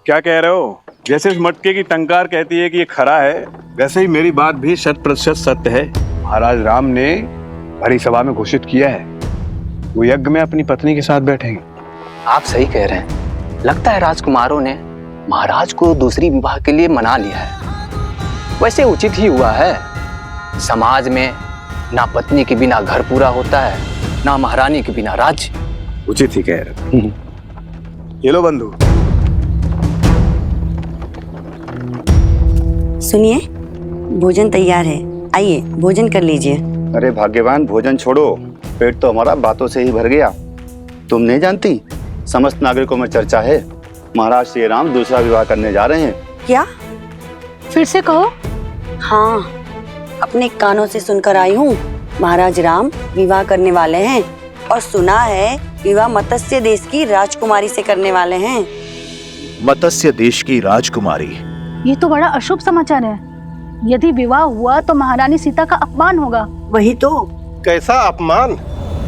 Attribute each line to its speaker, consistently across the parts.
Speaker 1: क्या कह रहे हो? जैसे इस मटके की टंकार कहती है कि ये खरा है, वैसे ही मेरी बात भी 100% सत्य है। महाराज राम ने भरी सभा में घोषित किया है वो यज्ञ में अपनी पत्नी के साथ बैठेंगे।
Speaker 2: आप सही कह रहे हैं। लगता है राजकुमारों ने महाराज को दूसरी विवाह के लिए मना लिया है। वैसे उचित ही हुआ है। समाज में ना पत्नी के बिना घर पूरा होता है, ना महारानी के बिना राज्य।
Speaker 1: उचित ही कह रहे। ये लो बंधु।
Speaker 3: सुनिए, भोजन तैयार है, आइए भोजन कर लीजिए।
Speaker 4: अरे भाग्यवान, भोजन छोड़ो, पेट तो हमारा बातों से ही भर गया। तुम नहीं जानती, समस्त नागरिकों में चर्चा है महाराज श्री राम दूसरा विवाह करने जा रहे हैं।
Speaker 3: क्या?
Speaker 5: फिर से कहो।
Speaker 3: हाँ, अपने कानों से सुनकर आई हूँ। महाराज राम विवाह करने वाले हैं और सुना है विवाह मत्स्य देश की राजकुमारी से करने वाले हैं।
Speaker 6: मत्स्य देश की राजकुमारी?
Speaker 5: ये तो बड़ा अशुभ समाचार है। यदि विवाह हुआ तो महारानी सीता का अपमान होगा।
Speaker 3: वही तो।
Speaker 7: कैसा अपमान?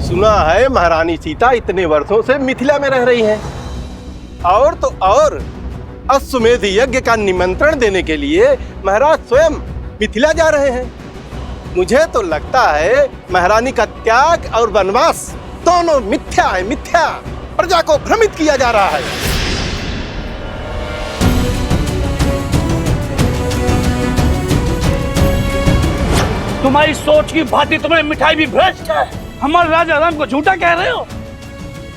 Speaker 7: सुना है महारानी सीता इतने वर्षों से मिथिला में रह रही हैं। और तो और अश्वमेध यज्ञ का निमंत्रण देने के लिए महाराज स्वयं मिथिला जा रहे हैं। मुझे तो लगता है महारानी का त्याग और वनवास दोनों मिथ्या है, मिथ्या। प्रजा को भ्रमित किया जा रहा है।
Speaker 8: तुम्हारी सोच की भांति तुम्हें मिठाई भी भ्रष्ट है। हमारे राजा राम को झूठा कह रहे हो?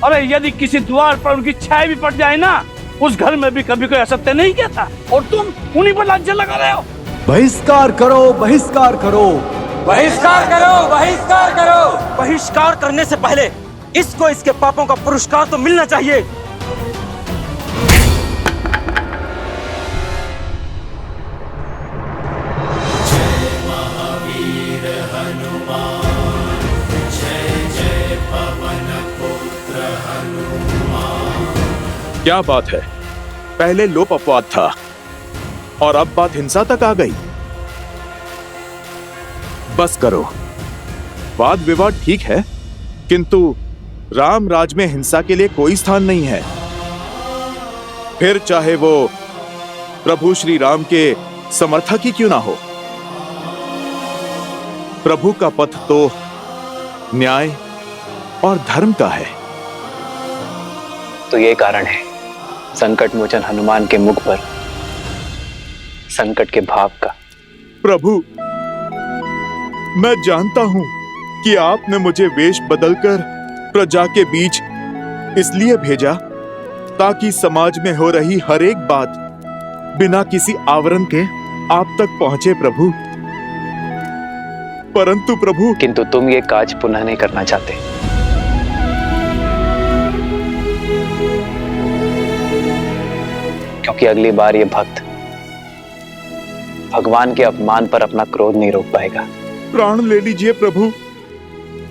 Speaker 8: अरे यदि किसी द्वार पर उनकी छाया भी पड़ जाए ना, उस घर में भी कभी कोई असत्य नहीं कहता, और तुम उन्हीं पर लांछन लगा रहे हो।
Speaker 9: बहिष्कार करो, बहिष्कार करो,
Speaker 8: बहिष्कार करो, बहिष्कार करो। बहिष्कार करने से पहले इसको इसके पापों का पुरस्कार तो मिलना चाहिए।
Speaker 6: क्या बात है, पहले लोप अपवाद था और अब बात हिंसा तक आ गई। बस करो, वाद विवाद ठीक है, किंतु राम राज में हिंसा के लिए कोई स्थान नहीं है। फिर चाहे वो प्रभु श्री राम के समर्थक ही क्यों ना हो। प्रभु का पथ तो न्याय और धर्म का है।
Speaker 2: तो ये कारण है संकट मोचन हनुमान के मुख पर संकट के भाव का।
Speaker 6: प्रभु, मैं जानता हूं कि आपने मुझे वेश बदलकर प्रजा के बीच इसलिए भेजा ताकि समाज में हो रही हर एक बात बिना किसी आवरण के आप तक पहुंचे प्रभु। परंतु प्रभु,
Speaker 2: किंतु तुम ये काज पुनः नहीं करना चाहते। क्योंकि अगली बार ये भक्त भगवान के अपमान पर अपना क्रोध नहीं रोक पाएगा।
Speaker 6: प्राण ले लीजिए प्रभु,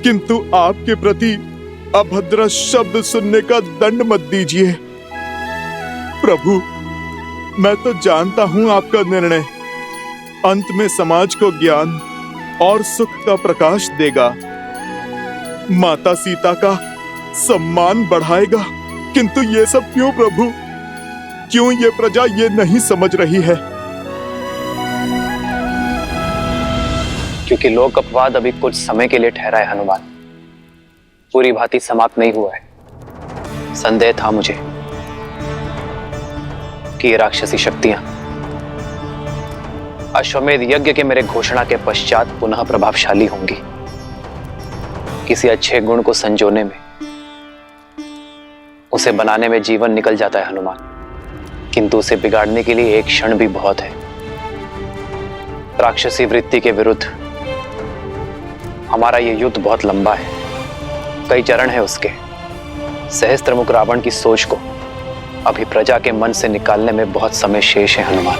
Speaker 6: किंतु आपके प्रति अभद्र शब्द सुनने का दंड मत दीजिए। प्रभु, मैं तो जानता हूं आपका निर्णय अंत में समाज को ज्ञान और सुख का प्रकाश देगा, माता सीता का सम्मान बढ़ाएगा। किंतु ये सब क्यों प्रभु? क्यों ये प्रजा ये नहीं समझ रही है?
Speaker 2: क्योंकि लोक अपवाद अभी कुछ समय के लिए ठहरा है हनुमान, पूरी भांति समाप्त नहीं हुआ है। संदेह था मुझे कि ये राक्षसी शक्तियां अश्वमेध यज्ञ के मेरे घोषणा के पश्चात पुनः प्रभावशाली होंगी। किसी अच्छे गुण को संजोने में, उसे बनाने में जीवन निकल जाता है हनुमान, किंतु उसे बिगाड़ने के लिए एक क्षण भी बहुत है। राक्षसी वृत्ति के विरुद्ध हमारा ये युद्ध बहुत लंबा है, कई चरण है उसके। सहस्त्रमुख रावण की सोच को अभी प्रजा के मन से निकालने में बहुत समय शेष है हनुमान।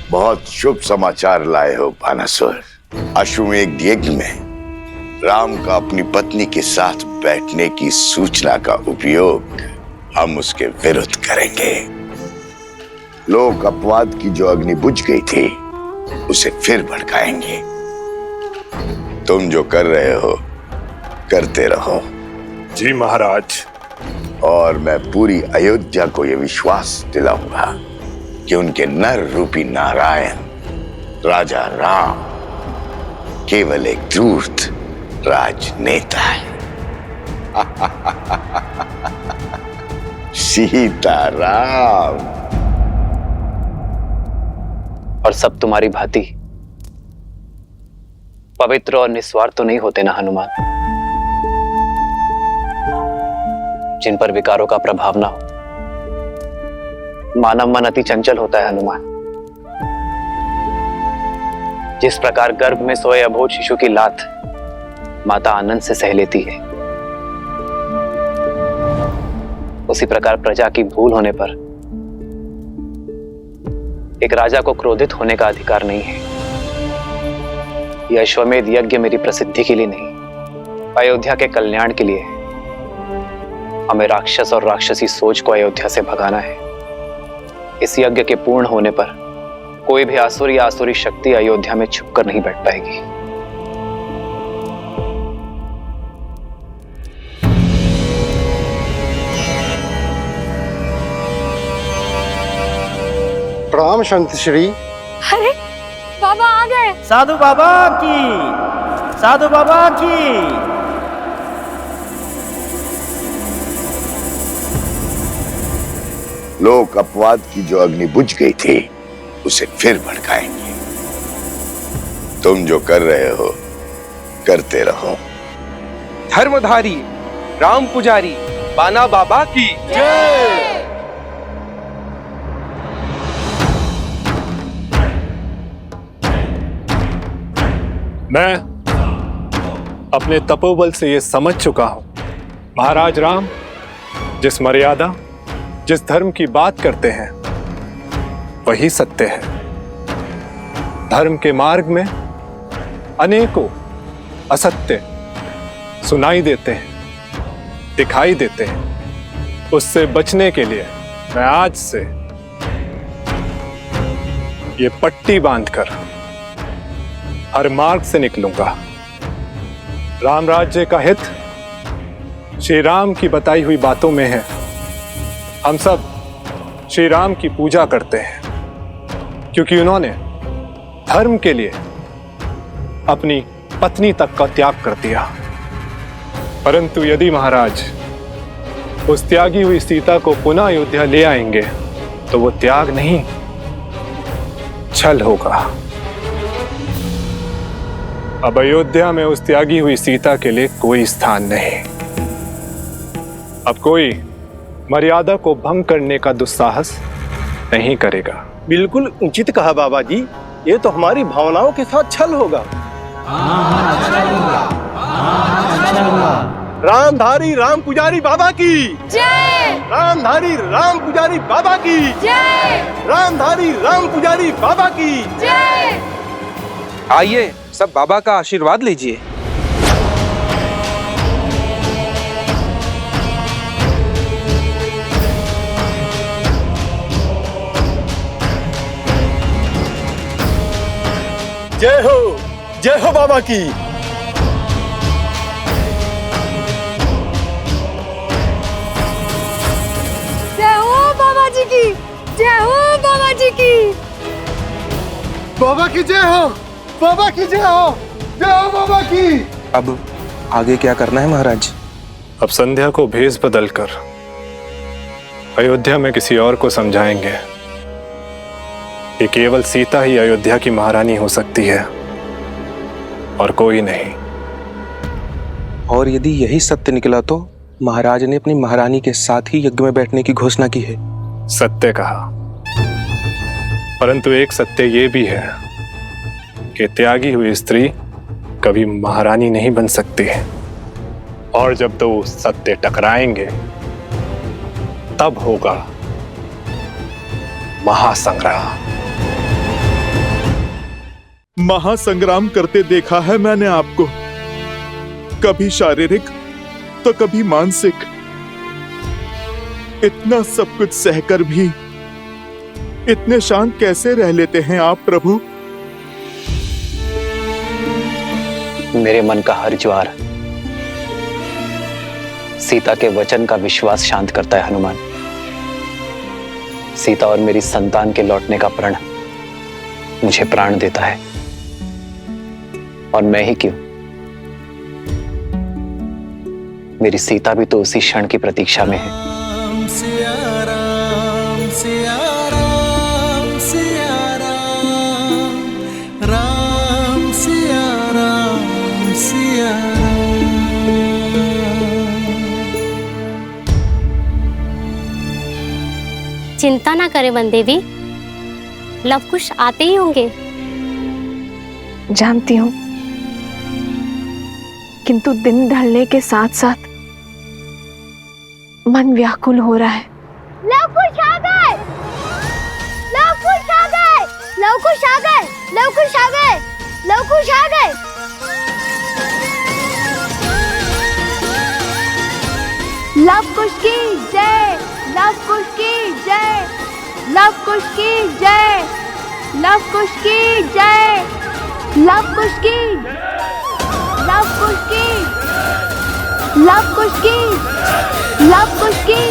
Speaker 10: बहुत शुभ समाचार लाए हो भानासुर। अश्वमेध यज्ञ में राम का अपनी पत्नी के साथ बैठने की सूचना का उपयोग हम उसके विरुद्ध करेंगे। लोक अपवाद की जो अग्नि बुझ गई थी उसे फिर भड़काएंगे। तुम जो कर रहे हो करते रहो।
Speaker 11: जी महाराज।
Speaker 10: और मैं पूरी अयोध्या को यह विश्वास दिलाऊंगा कि उनके नर रूपी नारायण राजा राम केवल एक धूर्त राजनेता है। सीताराम।
Speaker 2: और सब तुम्हारी भांति पवित्र और निस्वार्थ तो नहीं होते ना हनुमान, जिन पर विकारों का प्रभाव ना हो। मानव मन अति चंचल होता है हनुमान। जिस प्रकार गर्भ में सोए अबोध शिशु की लात माता आनंद से सह लेती है, उसी प्रकार प्रजा की भूल होने पर एक राजा को क्रोधित होने का अधिकार नहीं है। यह अश्वमेध यज्ञ मेरी प्रसिद्धि के लिए नहीं, अयोध्या के कल्याण के लिए है। हमें राक्षस और राक्षसी सोच को अयोध्या से भगाना है। इस यज्ञ के पूर्ण होने पर कोई भी आसुर या आसुरी शक्ति अयोध्या में छुपकर नहीं बैठ पाएगी।
Speaker 7: प्रणाम संत श्री।
Speaker 11: अरे बाबा आ गए।
Speaker 12: साधु बाबा की, साधु बाबा की।
Speaker 10: लोक अपवाद की जो अग्नि बुझ गई थी उसे फिर भड़काएंगे। तुम जो कर रहे हो करते रहो।
Speaker 13: धर्मधारी राम पुजारी बाना बाबा की जय।
Speaker 6: मैं अपने तपोबल से यह समझ चुका हूं, महाराज राम जिस मर्यादा जिस धर्म की बात करते हैं वही सत्य है। धर्म के मार्ग में अनेकों असत्य सुनाई देते हैं, दिखाई देते हैं। उससे बचने के लिए मैं आज से ये पट्टी बांधकर हर मार्ग से निकलूंगा। राम राज्य का हित श्री राम की बताई हुई बातों में है। हम सब श्री राम की पूजा करते हैं क्योंकि उन्होंने धर्म के लिए अपनी पत्नी तक का त्याग कर दिया। परंतु यदि महाराज उस त्यागी हुई सीता को पुनः अयोध्या ले आएंगे तो वो त्याग नहीं, छल होगा। अब अयोध्या में उस त्यागी हुई सीता के लिए कोई स्थान नहीं। अब कोई मर्यादा को भंग करने का दुस्साहस नहीं करेगा।
Speaker 7: बिल्कुल उचित कहा बाबा जी। ये तो हमारी भावनाओं के साथ छल होगा। रामधारी राम पुजारी बाबा की
Speaker 11: जय।
Speaker 7: रामधारी राम पुजारी बाबा की
Speaker 11: जय।
Speaker 7: रामधारी राम पुजारी बाबा की
Speaker 11: जय।
Speaker 13: आइए सब बाबा का आशीर्वाद लीजिए।
Speaker 7: जय हो बाबा की।
Speaker 11: जय हो बाबा जी की। जय हो बाबा जी की।
Speaker 7: बाबा की जय हो। बाबा की जय हो। जय हो बाबा की।
Speaker 13: अब आगे क्या करना है महाराज?
Speaker 6: अब संध्या को भेष बदलकर अयोध्या में किसी और को समझाएंगे कि केवल सीता ही अयोध्या की महारानी हो सकती है और कोई नहीं।
Speaker 13: और यदि यही सत्य निकला तो महाराज ने अपनी महारानी के साथ ही यज्ञ में बैठने की घोषणा की है।
Speaker 6: सत्य कहा, परंतु एक सत्य ये भी है कि त्यागी हुई स्त्री कभी महारानी नहीं बन सकती है। और जब दो सत्य टकराएंगे तब होगा महासंग्राम। महासंग्राम करते देखा है मैंने आपको, कभी शारीरिक तो कभी मानसिक। इतना सब कुछ सहकर भी इतने शांत कैसे रह लेते हैं आप प्रभु?
Speaker 2: मेरे मन का हर ज्वार सीता के वचन का विश्वास शांत करता है हनुमान। सीता और मेरी संतान के लौटने का प्रण मुझे प्राण देता है। और मैं ही क्यों, मेरी सीता भी तो उसी क्षण की प्रतीक्षा में है।
Speaker 14: चिंता ना करें वन देवी, लव कुश आते ही होंगे।
Speaker 11: जानती हूँ, किंतु दिन ढलने के साथ साथ मन व्याकुल हो रहा है।
Speaker 15: लव कुश आ गए, लव कुश आ गए, लव कुश आ गए, लव कुश आ गए, लव कुश आ गए।
Speaker 11: लव कुश की जय, लव कुश की जय, लव कुश की जय, लव कुश की जय, लव कुश की, लव कुश की, लव कुश की, लव कुश की।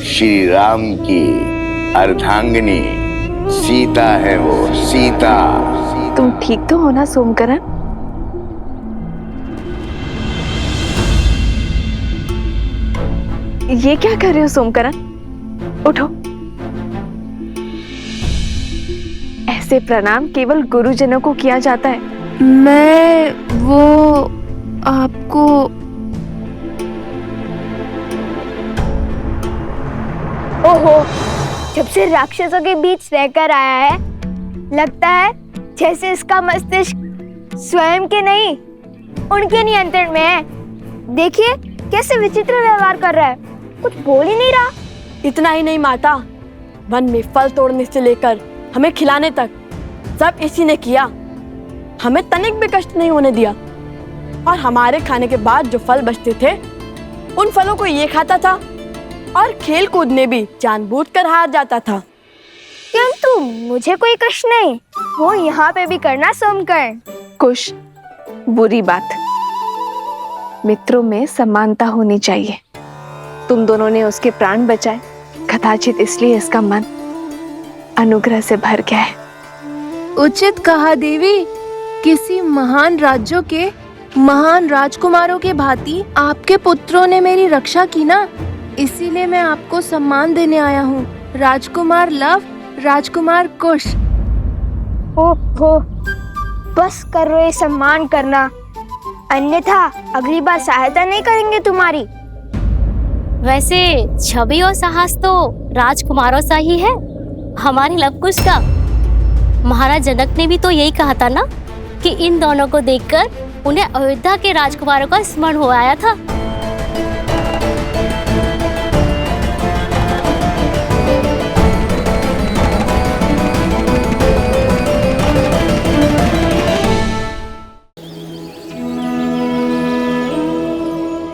Speaker 10: श्री राम की अर्धांगिनी सीता है वो, सीता।
Speaker 11: तुम ठीक तो हो ना सोमकरण? ये क्या कर रहे हो सोमकरण? उठो। ऐसे प्रणाम केवल गुरुजनों को किया जाता है।
Speaker 15: मैं वो आपको ओहो, जब से राक्षसों के बीच रहकर आया है, लगता है जैसे इसका मस्तिष्क स्वयं के नहीं, उनके नियंत्रण में है। देखिए कैसे विचित्र व्यवहार कर रहा है, कुछ बोल ही नहीं रहा।
Speaker 16: इतना ही नहीं माता, वन में फल तोड़ने से लेकर हमें खिलाने तक सब इसी ने किया। हमें तनिक भी कष्ट नहीं होने दिया, और हमारे खाने के बाद जो फल बचते थे उन फलों को ये खाता था, और खेल कूद में भी जानबूझकर हार जाता था।
Speaker 15: किंतु मुझे कोई कष्ट नहीं, वो यहाँ पे भी करना सोमकर्ण।
Speaker 11: कुश, बुरी बात। मित्रों में समानता होनी चाहिए। तुम दोनों ने उसके प्राण बचाए, कदाचित इसलिए इसका मन अनुग्रह से भर गया है।
Speaker 17: उचित कहा देवी। किसी महान राज्यों के महान राजकुमारों के भांति आपके पुत्रों ने मेरी रक्षा की ना, इसीलिए मैं आपको सम्मान देने आया हूँ। राजकुमार लव, राजकुमार कुश।
Speaker 15: ओहो, बस करो ये सम्मान करना, अन्यथा अगली बार सहायता नहीं करेंगे तुम्हारी।
Speaker 14: वैसे छवि और साहस तो राजकुमारों सा ही है, हमारे लव कुश का। महाराज जनक ने भी तो यही कहा था ना कि इन दोनों को देखकर उन्हें अयोध्या के राजकुमारों का स्मरण हो आया था।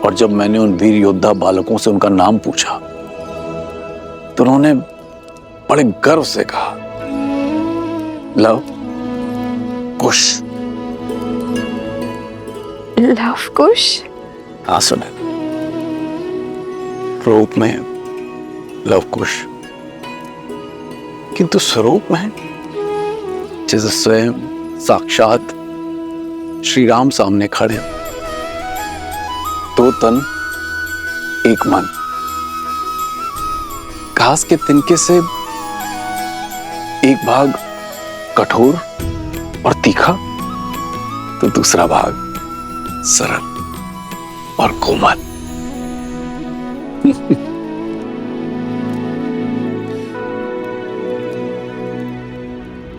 Speaker 18: और जब मैंने उन वीर योद्धा बालकों से उनका नाम पूछा तो उन्होंने बड़े गर्व से कहा, लव कुश।
Speaker 11: लव कुश?
Speaker 18: हाँ सुने, रूप में लव कुश, किंतु स्वरूप में जैसे स्वयं साक्षात श्री राम सामने खड़े, दो तन एक मन। घास के तिनके से एक भाग कठोर और तीखा, तो दूसरा भाग सरल और कोमल।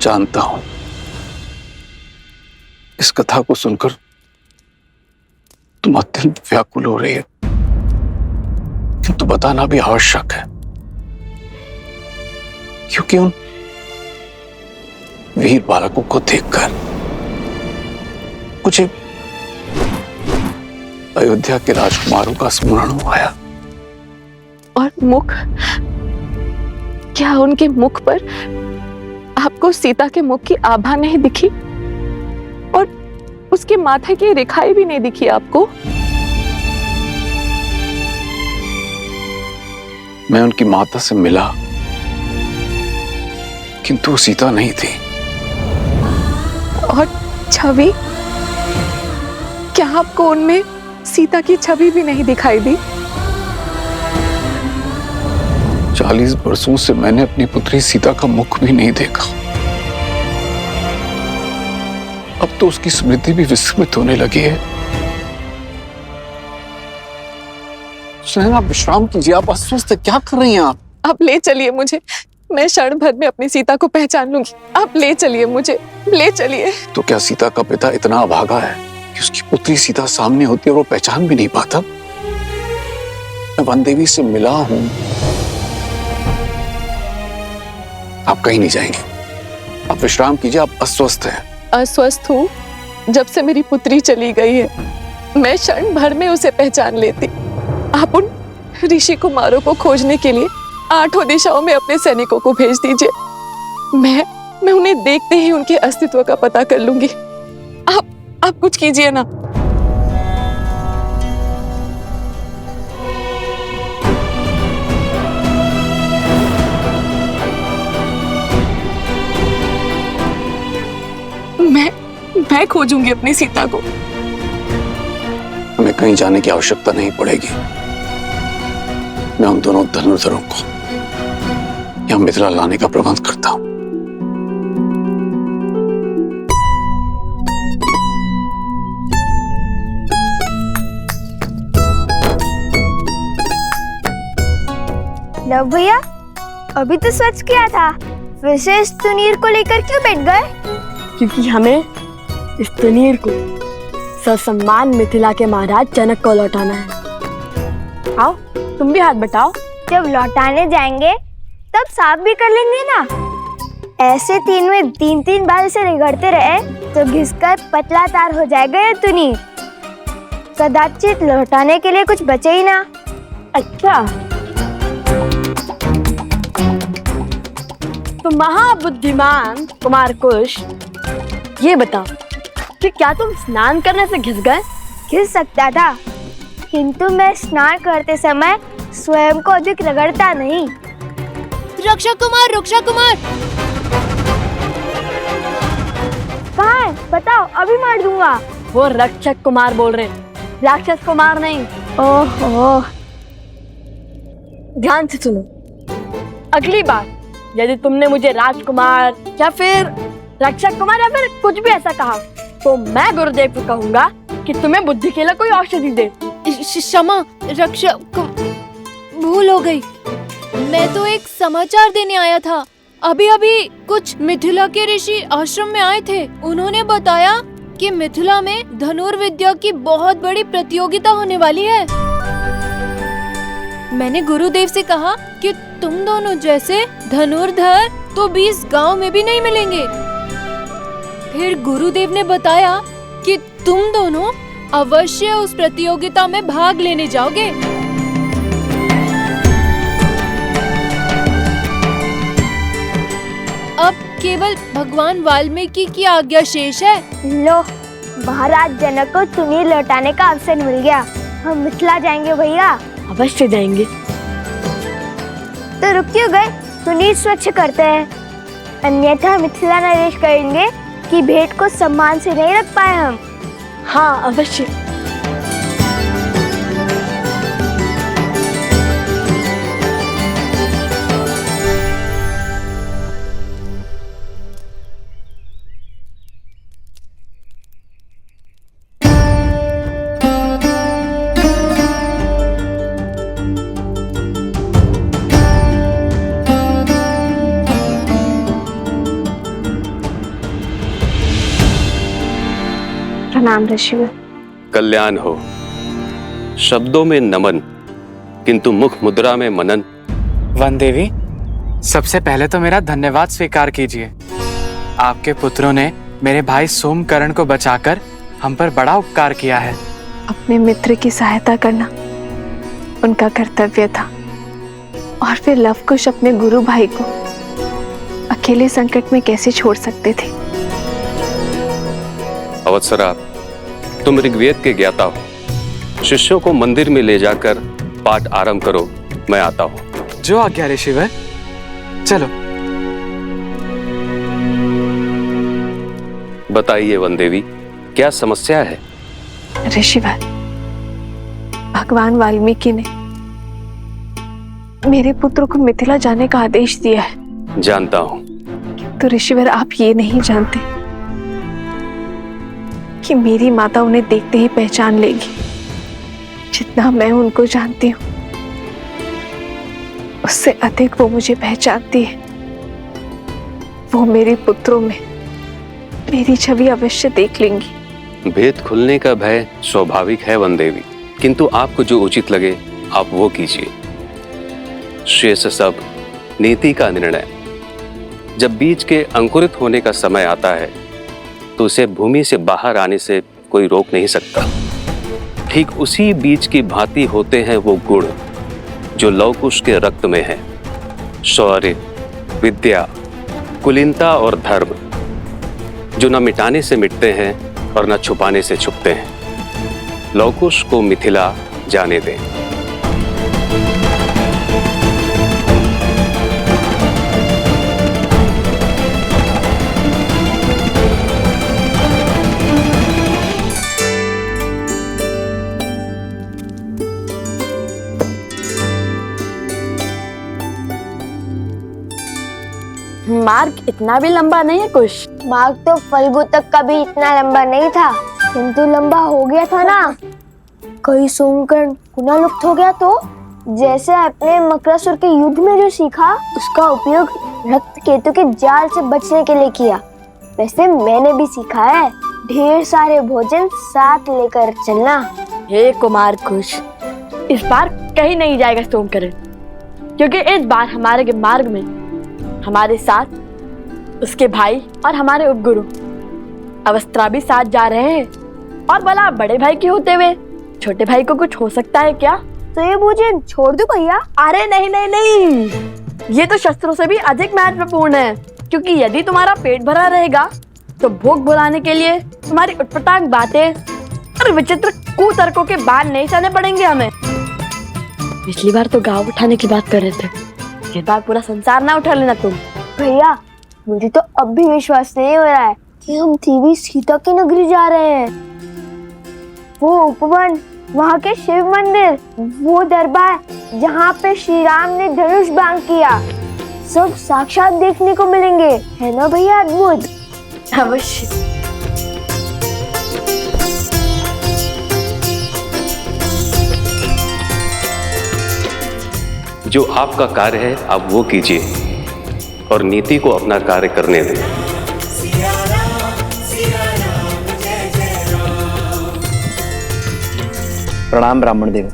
Speaker 18: जानता हूं इस कथा को सुनकर तुम अत्यंत व्याकुल हो रही है, किंतु बताना भी आवश्यक है, क्योंकि उन वीर बालकों को देखकर मुझे अयोध्या के राजकुमारों का स्मरण आया।
Speaker 19: और मुख, क्या उनके मुख पर आपको सीता के मुख की आभा नहीं दिखी? और उसके माथे की रेखाएं भी नहीं दिखी आपको?
Speaker 18: मैं उनकी माता से मिला, किंतु वो सीता नहीं थी।
Speaker 19: और छवि, क्या आपको उनमें सीता की छवि भी नहीं दिखाई दी?
Speaker 18: 40 वर्षों से मैंने अपनी पुत्री सीता का मुख भी नहीं देखा। अब तो उसकी स्मृति भी विस्मृत होने लगी है। आप विश्राम कीजिए, आप अस्वस्थ क्या कर रही हैं आप?
Speaker 19: आप ले चलिए मुझे, मैं क्षण भर में अपनी सीता को पहचान लूंगी। आप ले चलिए मुझे, ले चलिए।
Speaker 18: तो क्या सीता का पिता इतना अभागा है कि उसकी पुत्री सीता सामने होती है और वो पहचान भी नहीं पाता? मैं वन देवी से मिला हूं। आप कहीं नहीं जाएंगे, आप विश्राम कीजिए, आप अस्वस्थ हैं।
Speaker 19: अस्वस्थ हूँ? जब से मेरी पुत्री चली गई है, मैं क्षण भर में उसे पहचान लेती। आप उन ऋषि कुमारों को खोजने के लिए 8 दिशाओं में अपने सैनिकों को भेज दीजिए। मैं उन्हें देखते ही उनके अस्तित्व का पता कर लूंगी। आप कुछ कीजिए ना। मैं खोजूंगी अपनी सीता को।
Speaker 18: हमें कहीं जाने की आवश्यकता नहीं पड़ेगी। मैं उन दोनों धनुर्धरों को यहाँ मिथिला लाने का प्रबंध करता हूँ।
Speaker 15: लव भैया, अभी तो स्वच्छ किया था, विशेष तुनीर को लेकर क्यों बैठ गए?
Speaker 16: क्योंकि हमें इस तुनीर को ससम्मान मिथिला के महाराज जनक को लौटाना है। आओ, तुम भी हाथ बटाओ।
Speaker 15: जब लौटाने जाएंगे तब साफ भी कर लेंगे ना। ऐसे 3 में 3 बार इसे रगड़ते रहे तो घिसकर पतला तार हो जाएगा ये तुनीर। कदाचित लौटाने के लिए कुछ बचे ही ना।
Speaker 16: अच्छा, तो महाबुद्धिमान कुमार कुश, ये बताओ कि क्या तुम स्नान करने से घिस गए?
Speaker 15: घिस सकता था, किंतु मैं स्नान करते समय स्वयं को अधिक रगड़ता नहीं।
Speaker 11: रक्षा कुमार, रक्षा कुमार,
Speaker 15: कहाँ है? बताओ, अभी मार दूंगा।
Speaker 16: वो रक्षक कुमार बोल रहे हैं, राक्षस कुमार नहीं।
Speaker 15: ओहो,
Speaker 16: ध्यान से सुनो। अगली बार यदि तुमने मुझे राजकुमार या फिर रक्षक कुमार या फिर कुछ भी ऐसा कहा तो मैं गुरुदेव को कहूंगा कि तुम्हें बुद्धि के लिए कोई औषधि दे।
Speaker 11: क्षमा रक्षक, भूल हो गई। मैं तो एक समाचार देने आया था। अभी अभी कुछ मिथिला के ऋषि आश्रम में आए थे। उन्होंने बताया कि मिथिला में धनुर्विद्या की बहुत बड़ी प्रतियोगिता होने वाली है। मैंने गुरुदेव से कहा कि तुम दोनों जैसे धनुर्धर तो 20 गांव में भी नहीं मिलेंगे। फिर गुरुदेव ने बताया कि तुम दोनों अवश्य उस प्रतियोगिता में भाग लेने जाओगे। अब केवल भगवान वाल्मीकि की आज्ञा शेष है।
Speaker 15: लो, महाराज जनक को तुनीर लौटाने का अवसर मिल गया। हम मिथिला जाएंगे भैया।
Speaker 16: अवश्य जाएंगे।
Speaker 15: तो रुक क्यों गए? तुनीर स्वच्छ करते हैं, अन्यथा मिथिला नरेश कहेंगे कि भेंट को सम्मान से नहीं रख पाए हम।
Speaker 16: हाँ, अवश्य।
Speaker 19: प्रणाम ऋषि।
Speaker 1: कल्याण हो।
Speaker 20: शब्दों में नमन, किंतु मुख मुद्रा में मनन।
Speaker 21: वन देवी, सबसे पहले तो मेरा धन्यवाद स्वीकार कीजिए। आपके पुत्रों ने मेरे भाई सोमकर्ण को बचाकर हम पर बड़ा उपकार किया है।
Speaker 19: अपने मित्र की सहायता करना उनका कर्तव्य था, और फिर लवकुश अपने गुरु भाई को अकेले संकट में कैसे छोड़ सकते थे।
Speaker 20: अवत्सरा, तुम ऋग्वेद के ज्ञाता हो। शिष्यों को मंदिर में ले जाकर पाठ आरंभ करो, मैं आता हूं।
Speaker 21: जो आज्ञा ऋषिवर, चलो।
Speaker 20: बताइए वन देवी, क्या समस्या है?
Speaker 19: ऋषिवर, भगवान वाल्मीकि ने मेरे पुत्र को मिथिला जाने का आदेश दिया है।
Speaker 20: जानता हूं।
Speaker 19: तो ऋषिवर, आप ये नहीं जानते कि मेरी माता उन्हें देखते ही पहचान लेगी। जितना मैं उनको जानती हूँ, उससे अधिक वो मुझे पहचानती है। वो मेरे पुत्रों में मेरी छवि अवश्य देख लेंगी।
Speaker 20: भेद खुलने का भय स्वाभाविक है वन देवी, किंतु आपको जो उचित लगे आप वो कीजिए। शेष सब नीति का निर्णय। जब बीज के अंकुरित होने का समय आता है तो उसे भूमि से बाहर आने से कोई रोक नहीं सकता। ठीक उसी बीज की भांति होते हैं वो गुण जो लवकुश के रक्त में है। शौर्य, विद्या, कुलीनता और धर्म, जो न मिटाने से मिटते हैं और न छुपाने से छुपते हैं। लवकुश को मिथिला जाने दें।
Speaker 16: मार्ग इतना भी लंबा नहीं है कुछ।
Speaker 15: मार्ग तो फल्गु तक का भी इतना लंबा नहीं था, किंतु लंबा हो गया था ना। कहीं सोमकर्ण पुनः लुप्त हो गया तो? जैसे अपने मकरासुर के युद्ध में जो सीखा, उसका उपयोग रक्त केतु के जाल से बचने के लिए किया। वैसे मैंने भी सीखा है, ढेर सारे भोजन साथ लेकर चलना।
Speaker 16: हे कुमार कुश, इस बार कहीं नहीं जाएगा सोमकर्ण, क्योंकि इस बार हमारे मार्ग में हमारे साथ उसके भाई और हमारे उपगुरु अवस्त्रा भी साथ जा रहे हैं। और भला बड़े भाई के होते हुए छोटे भाई को कुछ हो सकता है क्या?
Speaker 15: तो ये भोजन छोड़ दूं भैया?
Speaker 16: अरे नहीं नहीं नहीं, ये तो शस्त्रों से भी अधिक महत्वपूर्ण है, क्योंकि यदि तुम्हारा पेट भरा रहेगा तो भूख भुलाने के लिए तुम्हारी उटपटांग बातें और विचित्र कुतर्कों के बाण नहीं सहने पड़ेंगे हमें। पिछली बार तो गाँव उठाने की बात कर रहे थे, इस बार पूरा संसार ना उठा लेना तुम।
Speaker 15: भैया, मुझे तो अब भी विश्वास नहीं हो रहा है कि हम देवी सीता की नगरी जा रहे हैं। वो उपवन, वहाँ के शिव मंदिर, वो दरबार जहाँ पे श्री राम ने धनुष बाण किया, सब साक्षात देखने को मिलेंगे, है ना भैया? अद्भुत।
Speaker 16: अवश्य।
Speaker 20: जो आपका कार्य है आप वो कीजिए और नीति को अपना कार्य करने दें।
Speaker 2: प्रणाम ब्राह्मण देव,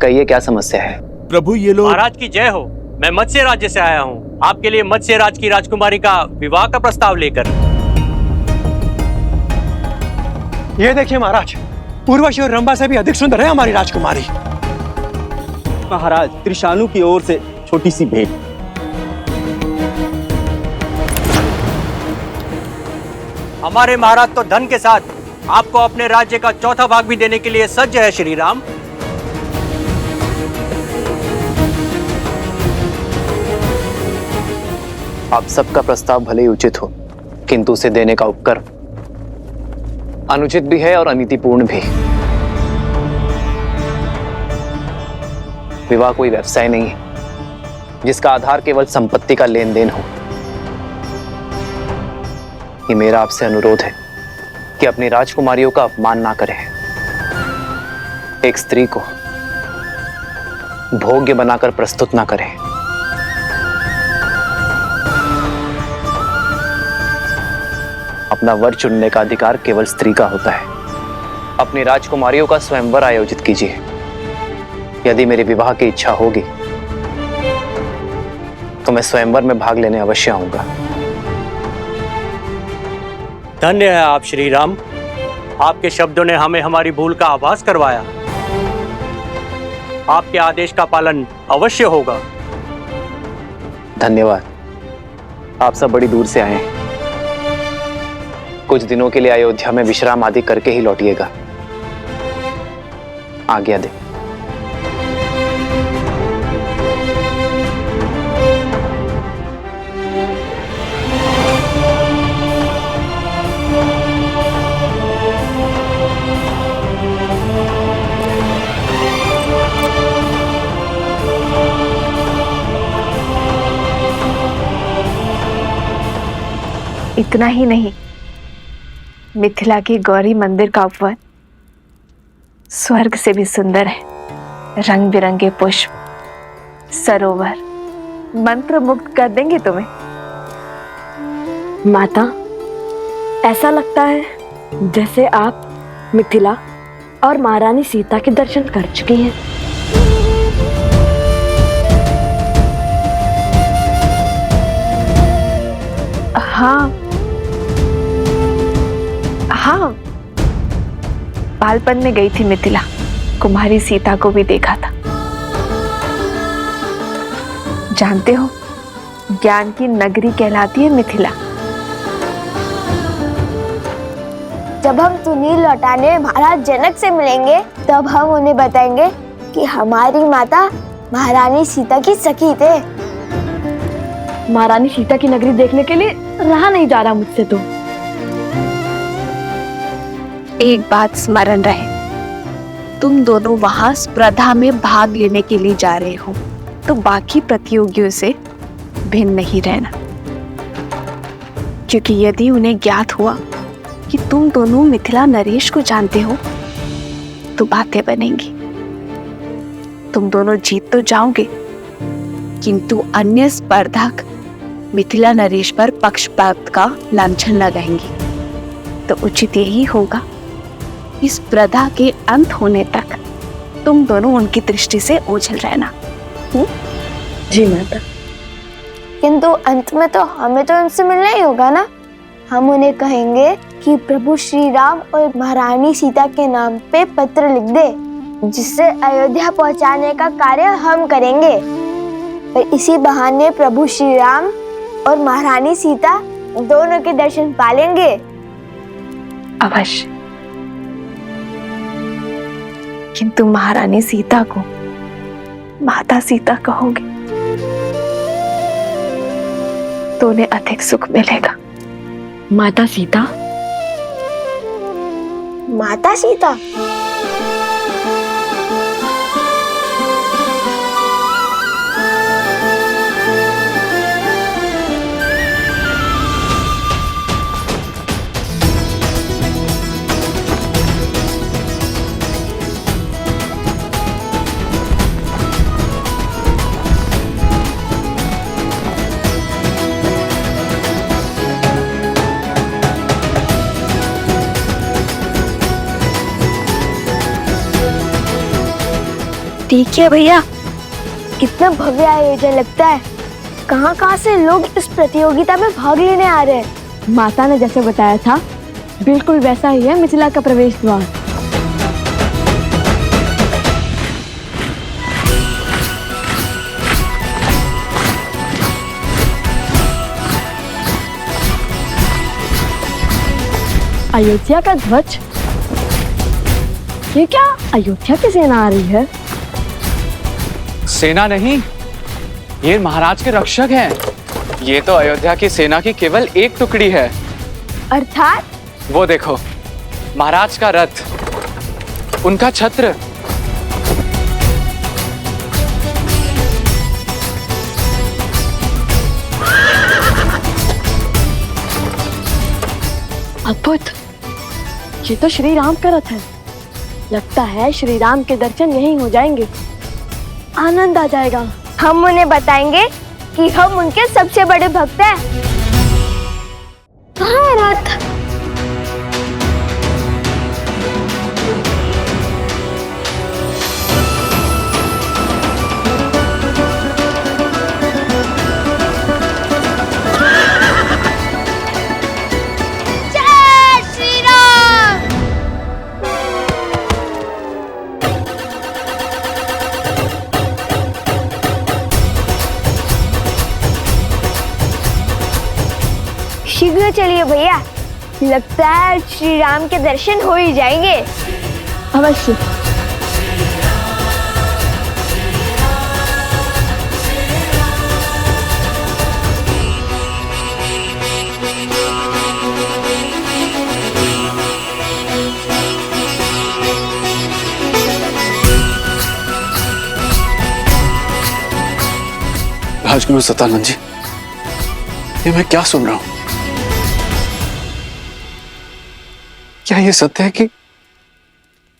Speaker 2: कहिए क्या समस्या है?
Speaker 12: प्रभु ये लोग।
Speaker 22: महाराज की जय हो। मैं मत्स्य राज्य से आया हूँ, आपके लिए मत्स्य राज की राजकुमारी का विवाह का प्रस्ताव लेकर।
Speaker 12: ये देखिए महाराज, उर्वशी और रंभा से भी अधिक सुंदर है हमारी राजकुमारी।
Speaker 23: महाराज, त्रिशानु की ओर से छोटी सी भेंट।
Speaker 22: हमारे महाराज तो धन के साथ आपको अपने राज्य का चौथा भाग भी देने के लिए सज्ज है श्री राम।
Speaker 2: आप सबका प्रस्ताव भले ही उचित हो, किंतु उसे देने का उपकर अनुचित भी है और अनीतिपूर्ण भी। विवाह कोई व्यवसाय नहीं है जिसका आधार केवल संपत्ति का लेन देन हो। ये मेरा आपसे अनुरोध है कि अपनी राजकुमारियों का अपमान ना करें। एक स्त्री को भोग्य बनाकर प्रस्तुत ना करें। अपना वर चुनने का अधिकार केवल स्त्री का होता है। अपनी राजकुमारियों का स्वयंवर आयोजित कीजिए यदि मेरे विवाह की इच्छा होगी तो मैं स्वयंवर में भाग लेने अवश्य आऊंगा।
Speaker 22: धन्य है आप श्री राम, आपके शब्दों ने हमें हमारी भूल का आभास करवाया। आपके आदेश का पालन अवश्य होगा।
Speaker 2: धन्यवाद। आप सब बड़ी दूर से आए हैं, कुछ दिनों के लिए अयोध्या में विश्राम आदि करके ही लौटिएगा। आज्ञा दे।
Speaker 17: इतना ही नहीं, मिथिला के गौरी मंदिर का उपवन स्वर्ग से भी सुंदर है। रंग बिरंगे पुष्प, सरोवर मंत्र मुग्ध कर देंगे तुम्हें।
Speaker 16: माता, ऐसा लगता है जैसे आप मिथिला और महारानी सीता के दर्शन कर चुकी हैं।
Speaker 17: हाँ हाँ, बालपन में गई थी मिथिला, कुमारी सीता को भी देखा था। जानते हो, ज्ञान की नगरी कहलाती है मिथिला।
Speaker 15: जब हम तुनील लौटाने महाराज जनक से मिलेंगे तब हम उन्हें बताएंगे कि हमारी माता महारानी सीता की सखी थे।
Speaker 16: महारानी सीता की नगरी देखने के लिए रहा नहीं जा रहा मुझसे तो।
Speaker 17: एक बात स्मरण रहे, तुम दोनों वहां स्पर्धा में भाग लेने के लिए जा रहे हो, तो बाकी प्रतियोगियों से भिन्न नहीं रहना, क्योंकि यदि उन्हें ज्ञात हुआ कि तुम दोनों मिथिला नरेश को जानते हो तो बातें बनेंगी। तुम दोनों जीत तो जाओगे, किंतु अन्य स्पर्धक मिथिला नरेश पर पक्षपात का लांछन लगाएंगे। तो उचित यही होगा इस स्पर्धा के अंत होने तक तुम दोनों उनकी दृष्टि से ओझल रहना।
Speaker 16: जी माता।
Speaker 15: किंतु अंत में तो हमें तो उनसे मिलना ही होगा ना। हम उन्हें कहेंगे कि प्रभु श्री राम और महारानी सीता के नाम पे पत्र लिख दे, जिससे अयोध्या पहुंचाने का कार्य हम करेंगे। और इसी बहाने प्रभु श्री राम और महारानी सीता दोनों के दर्शन पालेंगे।
Speaker 17: अवश्य, किंतु महारानी सीता को माता सीता कहोगे तो उन्हें अधिक सुख मिलेगा।
Speaker 16: माता सीता?
Speaker 15: माता सीता? ठीक है भैया, कितना भव्य आयोजन लगता है। कहाँ से लोग इस प्रतियोगिता में भाग लेने आ रहे हैं।
Speaker 16: माता ने जैसे बताया था बिल्कुल वैसा ही है मिथिला का प्रवेश द्वार। अयोध्या का ध्वज? ये क्या अयोध्या की सेना आ रही है?
Speaker 21: सेना नहीं, ये महाराज के रक्षक हैं। ये तो अयोध्या की सेना की केवल एक टुकड़ी है।
Speaker 15: अर्थात?
Speaker 21: वो देखो, महाराज का रथ, उनका छत्र।
Speaker 16: अद्भुत, ये तो श्री राम का रथ है। लगता है श्री राम के दर्शन यहीं हो जाएंगे। आनंद आ जाएगा।
Speaker 15: हम उन्हें बताएंगे कि हम उनके सबसे बड़े भक्त हैं। कहाँ है रथ? तो चलिए भैया, लगता है श्री राम के दर्शन हो ही जाएंगे।
Speaker 16: अवश्य।
Speaker 18: राजगुरु सतानंद जी, ये मैं क्या सुन रहा हूं? क्या ये सत्य है कि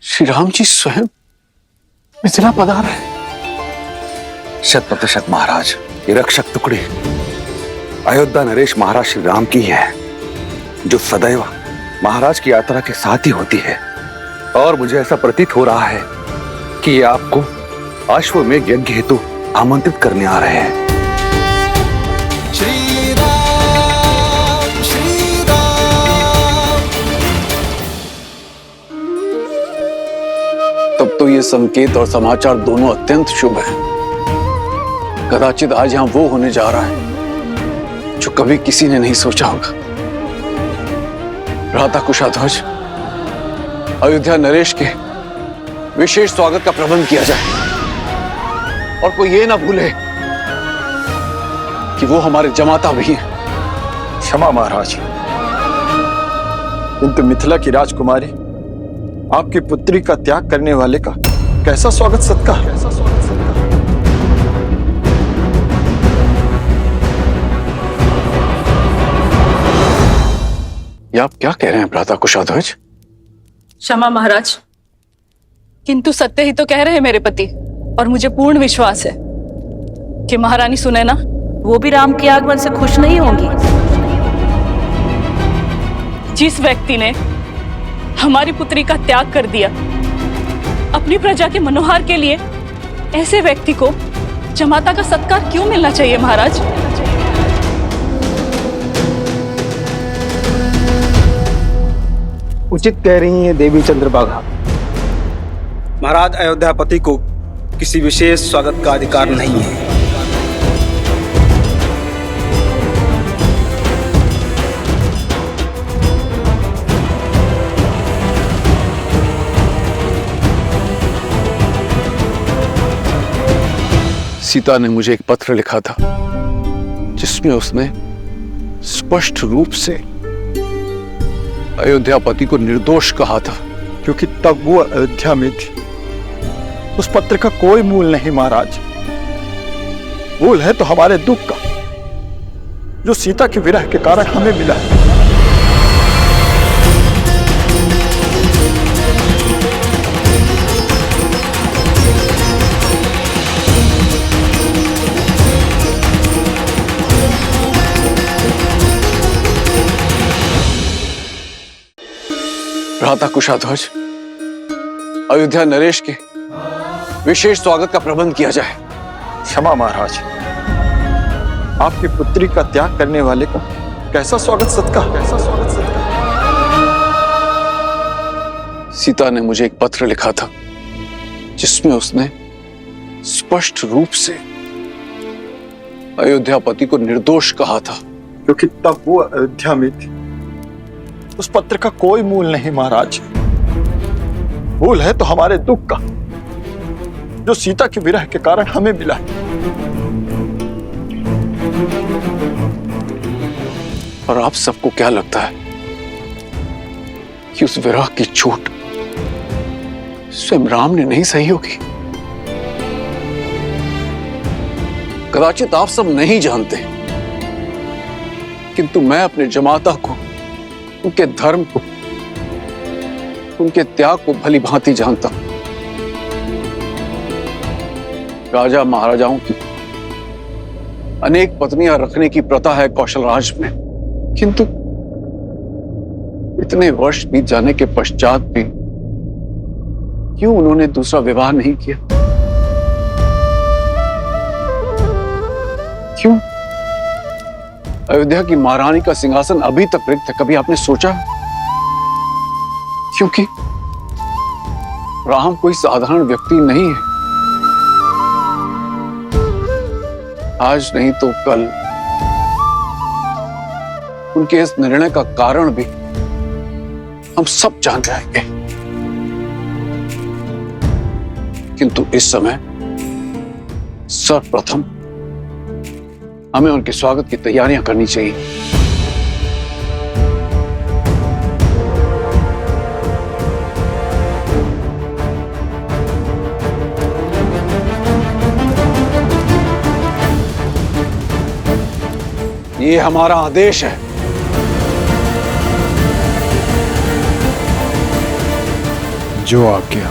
Speaker 18: श्री राम जी स्वयं मिथिला पधार रहे हैं?
Speaker 1: 100% महाराज, ये रक्षक टुकड़ी अयोध्या नरेश महाराज श्री राम की है, जो सदैव महाराज की यात्रा के साथ ही होती है। और मुझे ऐसा प्रतीत हो रहा है कि ये आपको अश्वमेध यज्ञ हेतु आमंत्रित करने आ रहे हैं।
Speaker 18: तब तो ये संकेत और समाचार दोनों अत्यंत शुभ हैं। कदाचित आज यहां वो होने जा रहा है जो कभी किसी ने नहीं सोचा होगा। भ्राता कुशाध्वज, अयोध्या नरेश के विशेष स्वागत का प्रबंध किया जाए और कोई ये ना भूले कि वो हमारे जमाता भी हैं।
Speaker 6: क्षमा महाराज, किंतु मिथिला की राजकुमारी आपकी पुत्री का त्याग करने वाले का कैसा स्वागत सत्कार।
Speaker 18: ये आप क्या कह रहे हैं भ्राता कुशाध्वज?
Speaker 19: क्षमा महाराज, किंतु सत्य ही तो कह रहे हैं मेरे पति, और मुझे पूर्ण विश्वास है कि महारानी सुनैना
Speaker 3: वो भी राम के आगमन से खुश नहीं होंगी।
Speaker 19: जिस व्यक्ति ने हमारी पुत्री का त्याग कर दिया अपनी प्रजा के मनोहार के लिए, ऐसे व्यक्ति को जमाता का सत्कार क्यों मिलना चाहिए महाराज?
Speaker 23: उचित कह रही हैं देवी चंद्रभागा। महाराज अयोध्यापति को किसी विशेष स्वागत का अधिकार नहीं है।
Speaker 18: सीता ने मुझे एक पत्र लिखा था जिसमें उसने स्पष्ट रूप से अयोध्यापति को निर्दोष कहा था,
Speaker 6: क्योंकि तब वो अयोध्या में थी। उस पत्र का कोई मूल नहीं महाराज। मूल है तो हमारे दुख का, जो सीता के विरह के कारण हमें मिला है।
Speaker 18: भ्राता कुशाध्वज, अयोध्या नरेश के विशेष स्वागत का प्रबंध किया जाए।
Speaker 6: क्षमा महाराज, आपकी पुत्री का त्याग करने वाले का कैसा स्वागत सत्कार, कैसा स्वागत सत्कार।
Speaker 18: सीता ने मुझे एक पत्र लिखा था जिसमें उसने स्पष्ट रूप से अयोध्यापति को निर्दोष कहा था,
Speaker 6: क्योंकि तब वो अयोध्या में थी। उस पत्र का कोई मूल नहीं महाराज। मूल है तो हमारे दुख का, जो सीता के विरह के कारण हमें मिला है।
Speaker 18: और आप सबको क्या लगता है कि उस विरह की चोट स्वयं राम ने नहीं सही होगी? कदाचित आप सब नहीं जानते, किंतु मैं अपने जमाता को, उनके धर्म को, उनके त्याग को भली भांति जानता हूं। राजा महाराजाओं की अनेक पत्नियां रखने की प्रथा है कौशल राज में, किंतु इतने वर्ष बीत जाने के पश्चात भी क्यों उन्होंने दूसरा विवाह नहीं किया? क्यों अयोध्या की महारानी का सिंहासन अभी तक रिक्त है? कभी आपने सोचा? क्योंकि राम कोई साधारण व्यक्ति नहीं है। आज नहीं तो कल उनके इस निर्णय का कारण भी हम सब जान जाएंगे, किंतु इस समय सर्वप्रथम हमें उनके स्वागत की तैयारियां करनी चाहिए। ये हमारा आदेश है।
Speaker 6: जो आज्ञा।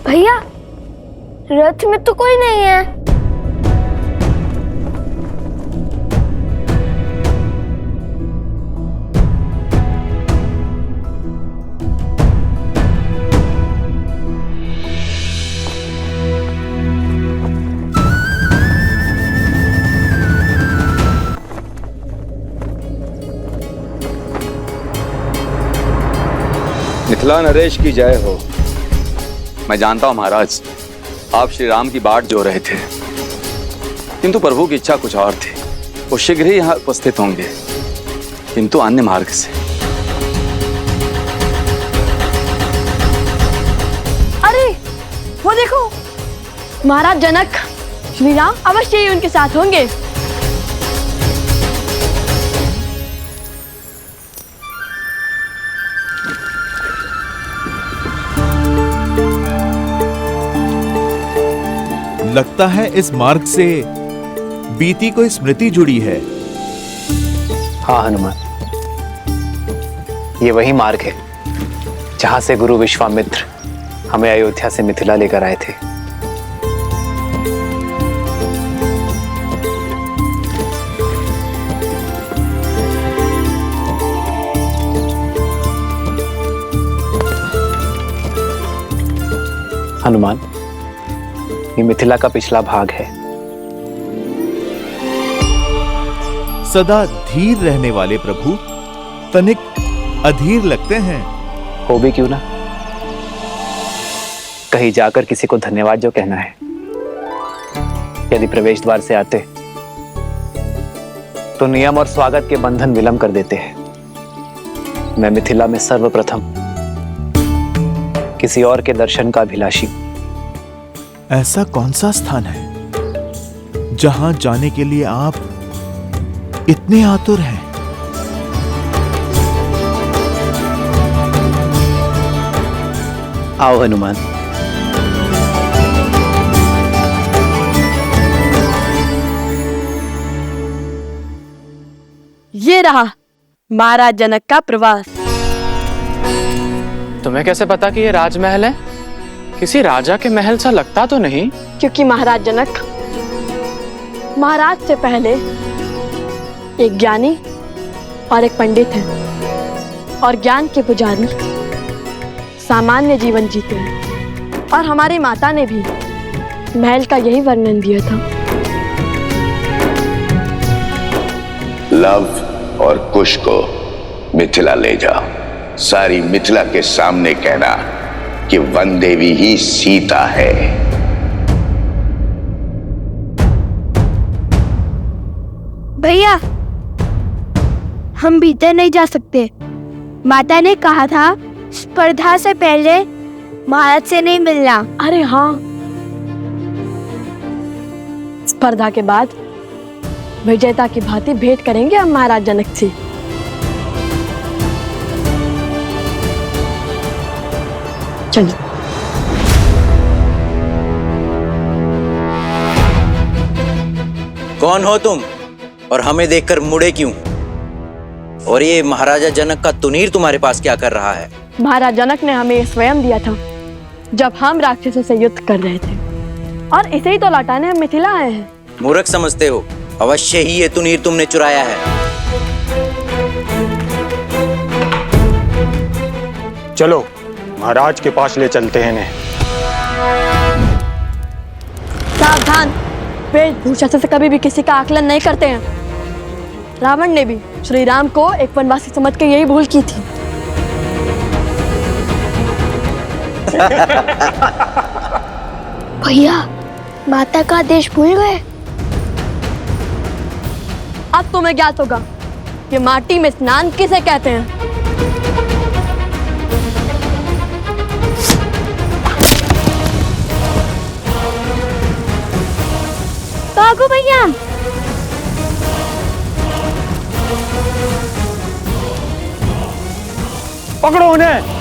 Speaker 15: भैया, रथ में तो कोई नहीं है।
Speaker 4: मिथिला नरेश की जय हो। मैं जानता हूं महाराज, आप श्री राम की बाट जो रहे थे, किंतु प्रभु की इच्छा कुछ और थी। वो शीघ्र ही यहाँ उपस्थित होंगे, किंतु अन्य मार्ग से।
Speaker 16: अरे वो देखो, महाराज जनक श्री राम अवश्य ही उनके साथ होंगे।
Speaker 6: लगता है इस मार्ग से बीती कोई स्मृति जुड़ी है।
Speaker 2: हाँ हनुमान, ये वही मार्ग है जहां से गुरु विश्वामित्र हमें अयोध्या से मिथिला लेकर आए थे। हनुमान, ये मिथिला का पिछला भाग है।
Speaker 6: सदा धीर रहने वाले प्रभु तनिक अधीर लगते हैं।
Speaker 2: हो भी क्यों ना, कहीं जाकर किसी को धन्यवाद जो कहना है। यदि प्रवेश द्वार से आते तो नियम और स्वागत के बंधन विलंब कर देते हैं। मैं मिथिला में सर्वप्रथम किसी और के दर्शन का अभिलाषी।
Speaker 6: ऐसा कौन सा स्थान है जहां जाने के लिए आप इतने आतुर हैं?
Speaker 2: आओ हनुमान।
Speaker 16: ये रहा महाराज जनक का प्रवास।
Speaker 21: तुम्हें कैसे पता कि ये राजमहल है? किसी राजा के महल सा लगता तो नहीं।
Speaker 16: क्योंकि महाराज जनक महाराज से पहले एक ज्ञानी और एक पंडित है, और ज्ञान के पुजारी सामान्य जीवन जीते हैं। और हमारी माता ने भी महल का यही वर्णन दिया था।
Speaker 10: लव और कुश को मिथिला ले जाओ। सारी मिथिला के सामने कहना कि वन देवी ही सीता है।
Speaker 15: भैया, हम भीतर नहीं जा सकते। माता ने कहा था स्पर्धा से पहले महाराज से नहीं मिलना।
Speaker 16: अरे हाँ, स्पर्धा के बाद विजेता की भांति भेंट करेंगे हम महाराज जनक से। चलिए।
Speaker 22: कौन हो तुम और हमें देखकर मुड़े क्यों? और ये महाराजा जनक का तुनीर तुम्हारे पास क्या कर रहा है?
Speaker 16: महाराज जनक ने हमें स्वयं दिया था जब हम राक्षसों से युद्ध कर रहे थे, और इसे ही तो लौटाने हम मिथिला आए हैं।
Speaker 5: मूर्ख समझते हो, अवश्य ही ये तुनीर तुमने चुराया है।
Speaker 23: चलो महाराज के पास ले चलते हैं इन्हें।
Speaker 16: सावधान, वेशभूषा से कभी भी किसी का आकलन नहीं करते हैं। रावण ने भी श्री राम को एक वनवासी समझ के यही भूल की थी।
Speaker 15: भैया, माता का आदेश भूल गए?
Speaker 16: अब तुम्हें ज्ञात होगा कि माटी में स्नान किसे कहते हैं।
Speaker 15: भागो भैया।
Speaker 23: पकड़ो उन्हें।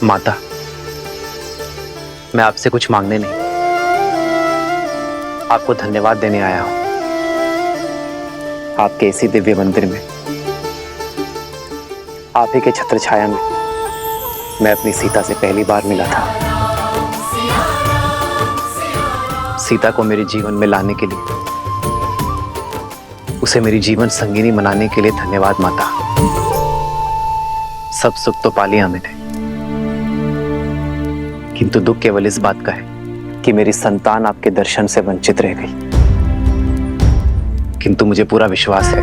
Speaker 2: माता, मैं आपसे कुछ मांगने नहीं, आपको धन्यवाद देने आया हूं। आपके इसी दिव्य मंदिर में, आप ही के छत्र छाया में मैं अपनी सीता से पहली बार मिला था। सीता को मेरे जीवन में लाने के लिए, उसे मेरी जीवन संगिनी बनाने के लिए धन्यवाद माता। सब सुख तो पा लिया मैंने, किंतु दुख केवल इस बात का है कि मेरी संतान आपके दर्शन से वंचित रह गई। किंतु मुझे पूरा विश्वास है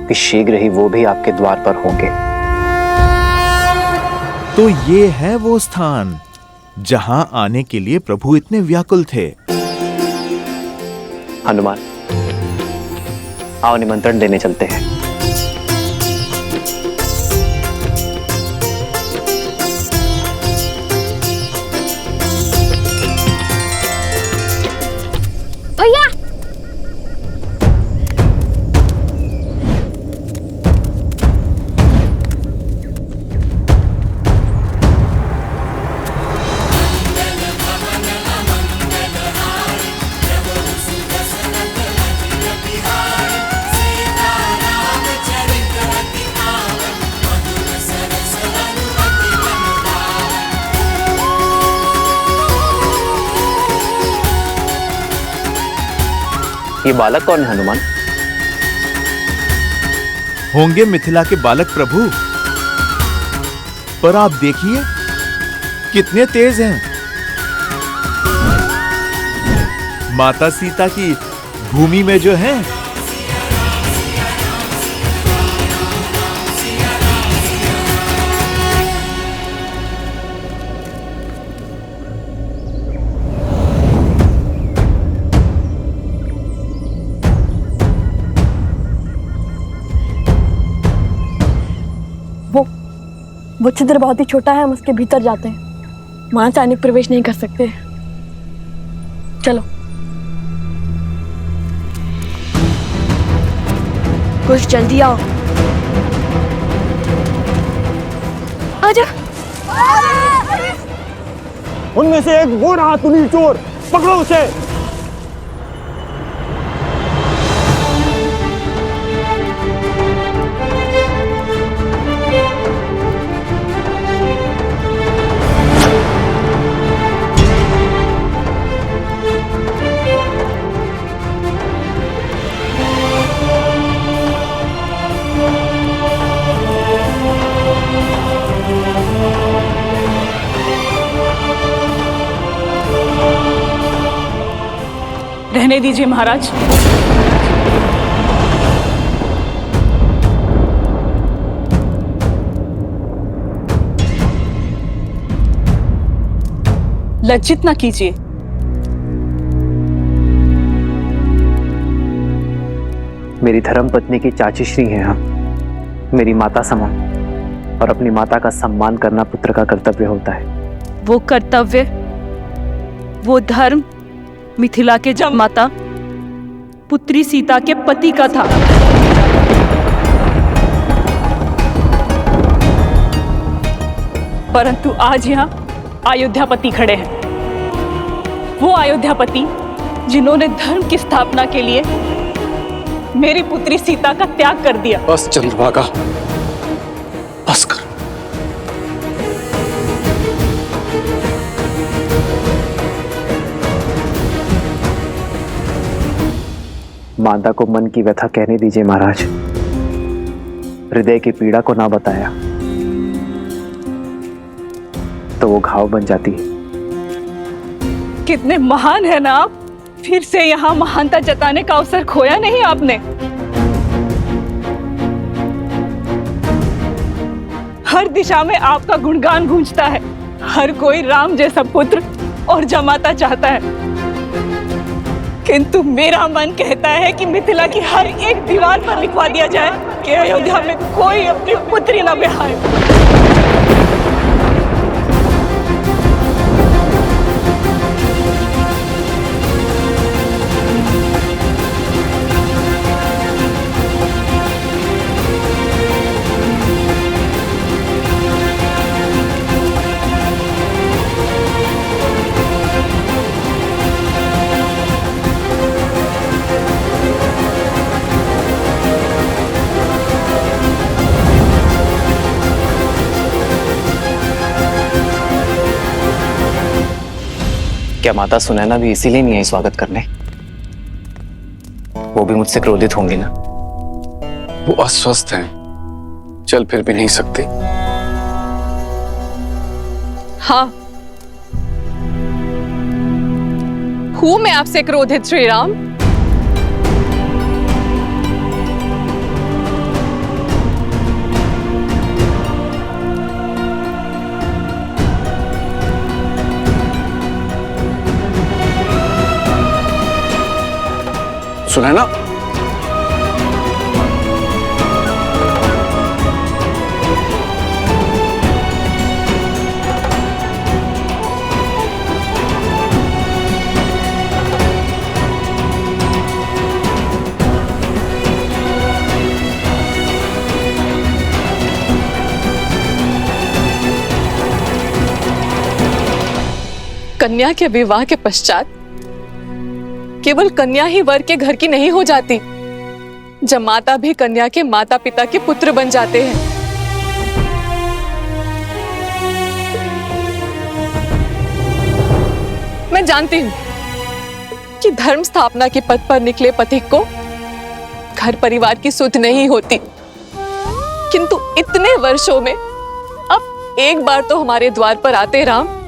Speaker 2: कि शीघ्र ही वो भी आपके द्वार पर होंगे।
Speaker 6: तो ये है वो स्थान जहां आने के लिए प्रभु इतने व्याकुल थे।
Speaker 2: हनुमान, आओ निमंत्रण देने चलते हैं।
Speaker 15: भैया,
Speaker 2: ये बालक कौन है हनुमान?
Speaker 6: होंगे मिथिला के बालक प्रभु, पर आप देखिए कितने तेज हैं। माता सीता की भूमि में जो है,
Speaker 16: वो छिद्र बहुत ही छोटा है, हम उसके भीतर जाते हैं। वहां से अनेक प्रवेश नहीं कर सकते। चलो। कुछ जल्दी आओ। आजा।
Speaker 23: उनमें से एक वो रहा तुनीर चोर, पकड़ो उसे।
Speaker 3: रहने दीजिए महाराज। लज्जित न कीजिए।
Speaker 2: मेरी धर्म पत्नी की चाची श्री हैं हम, मेरी माता समान, और अपनी माता का सम्मान करना पुत्र का कर्तव्य होता है।
Speaker 3: वो कर्तव्य, वो धर्म मिथिला के जब माता पुत्री सीता के पति का था। परंतु आज यहाँ अयोध्यापति खड़े हैं, वो अयोध्यापति जिन्होंने धर्म की स्थापना के लिए मेरी पुत्री सीता का त्याग कर दिया।
Speaker 18: बस चंद्रभागा, बस कर।
Speaker 2: माता को मन की व्यथा कहने दीजिए महाराज। हृदय की पीड़ा को ना बताया तो वो घाव बन जाती है।
Speaker 3: कितने महान है ना आप, फिर से यहाँ महानता जताने का अवसर खोया नहीं आपने। हर दिशा में आपका गुणगान गूंजता है। हर कोई राम जैसा पुत्र और जमाता चाहता है, किंतु मेरा मन कहता है कि मिथिला की हर एक दीवार पर लिखवा दिया जाए कि अयोध्या में कोई अपनी पुत्री न ब्याहे।
Speaker 2: क्या माता सुनैना भी इसीलिए नहीं आई स्वागत करने? वो भी मुझसे क्रोधित होंगी ना?
Speaker 18: वो अस्वस्थ हैं, चल फिर भी नहीं सकते।
Speaker 19: हाँ, हूं मैं आपसे क्रोधित श्री राम।
Speaker 18: सुनैना,
Speaker 19: कन्या के विवाह के पश्चात केवल कन्या ही वर के घर की नहीं हो जाती, जमाता भी कन्या के माता पिता के पुत्र बन जाते हैं। मैं जानती हूं कि धर्म स्थापना के पद पर निकले पथिक को घर परिवार की सुध नहीं होती, किंतु इतने वर्षों में अब एक बार तो हमारे द्वार पर आते राम।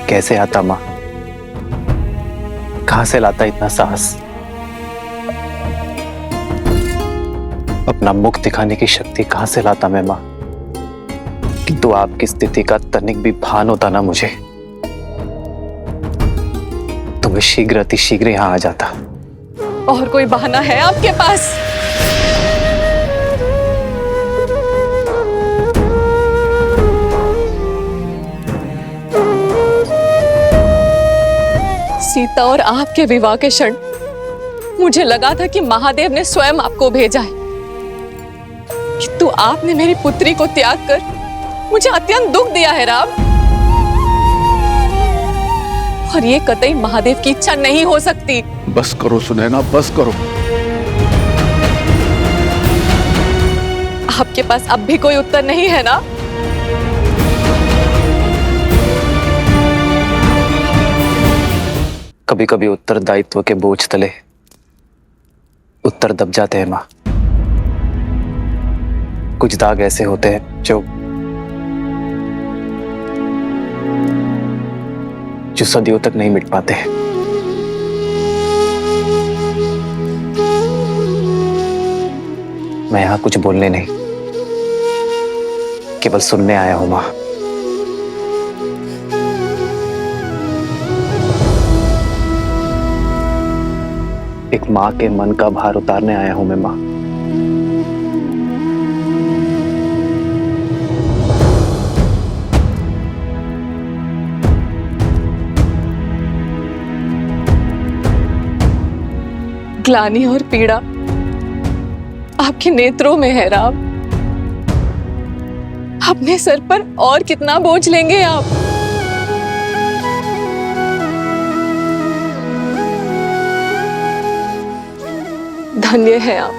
Speaker 2: कैसे आता माँ? कहां से लाता इतना साहस? अपना मुख दिखाने की शक्ति कहां से लाता मैं माँ? किंतु आपकी स्थिति का तनिक भी भान होता ना मुझे, तो मैं शीघ्र अति शीघ्र यहां आ जाता।
Speaker 19: और कोई बहाना है आपके पास? सीता और आपके विवाह के क्षण मुझे लगा था कि महादेव ने स्वयं आपको भेजा है, किंतु आपने मेरी पुत्री को त्याग कर मुझे अत्यंत दुख दिया है राम। और ये कतई महादेव की इच्छा नहीं हो सकती।
Speaker 18: बस करो सुनैना, बस करो।
Speaker 19: आपके पास अब भी कोई उत्तर नहीं है ना?
Speaker 2: कभी कभी उत्तरदायित्व के बोझ तले उत्तर दब जाते हैं माँ। कुछ दाग ऐसे होते हैं जो सदियों तक नहीं मिट पाते हैं। मैं यहां कुछ बोलने नहीं, केवल सुनने आया हूं माँ। एक माँ के मन का भार उतारने आया हूं मैं माँ।
Speaker 19: ग्लानि और पीड़ा आपके नेत्रों में है राम। अपने सर पर और कितना बोझ लेंगे आप? धन्य है आप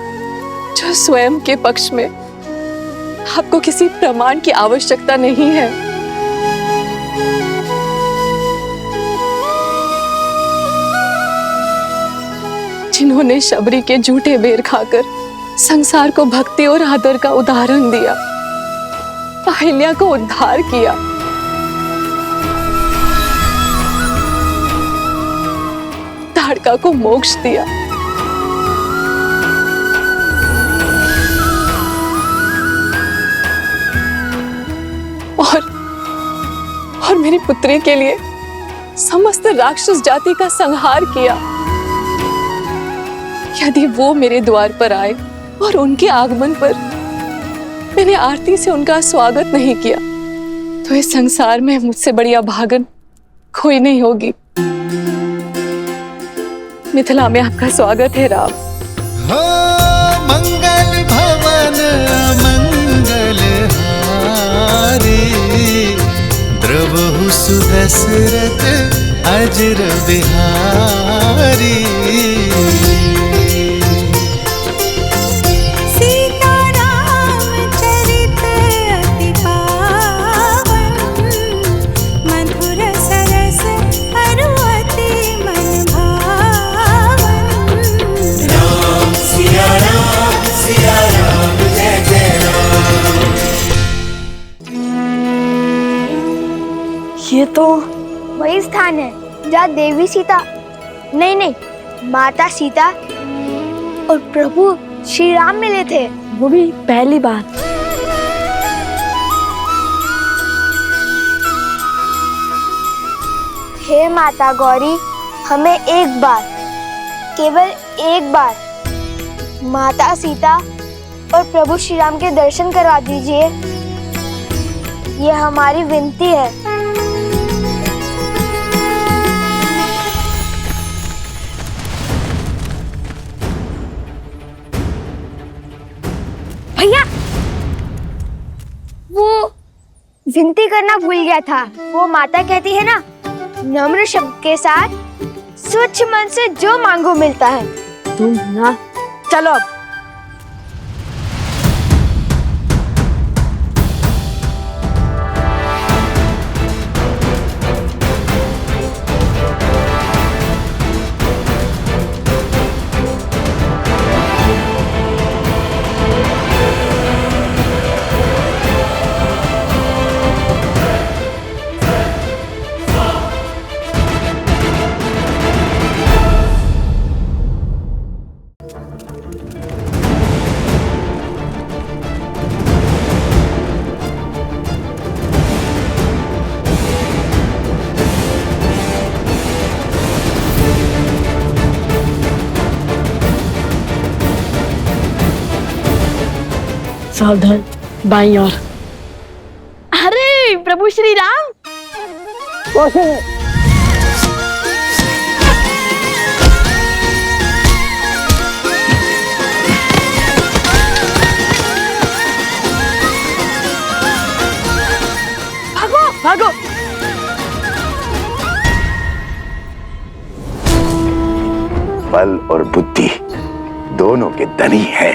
Speaker 19: जो स्वयं के पक्ष में आपको किसी प्रमाण की आवश्यकता नहीं है। जिन्होंने शबरी के झूठे बेर खाकर संसार को भक्ति और आदर का उदाहरण दिया, अहिल्या को उद्धार किया, ताड़का को मोक्ष दिया, और मेरी पुत्री के लिए समस्त राक्षस जाति का संहार किया। यदि वो मेरे द्वार पर आए और उनके आगमन पर मैंने आरती से उनका स्वागत नहीं किया, तो इस संसार में मुझसे बड़ी अभागन कोई नहीं होगी। मिथिला में आपका स्वागत है राम।
Speaker 7: हो मंगल भवन मंगल हारी, द्रवहु सुदशरथ अजर बिहारी।
Speaker 15: ये तो वही स्थान है जहाँ देवी सीता, नहीं, माता सीता और प्रभु श्री राम मिले थे,
Speaker 16: वो भी पहली बार।
Speaker 15: हे माता गौरी, हमें एक बार, केवल एक बार माता सीता और प्रभु श्री राम के दर्शन करवा दीजिए। ये हमारी विनती है। भैया, वो विनती करना भूल गया था। वो माता कहती है ना, नम्र शब्द के साथ स्वच्छ मन से जो मांगो मिलता है।
Speaker 16: तुम ना चलो अब। सावधान, बाईं ओर।
Speaker 15: अरे प्रभु श्री राम,
Speaker 16: भागो भागो।
Speaker 10: बल और बुद्धि दोनों के धनी है।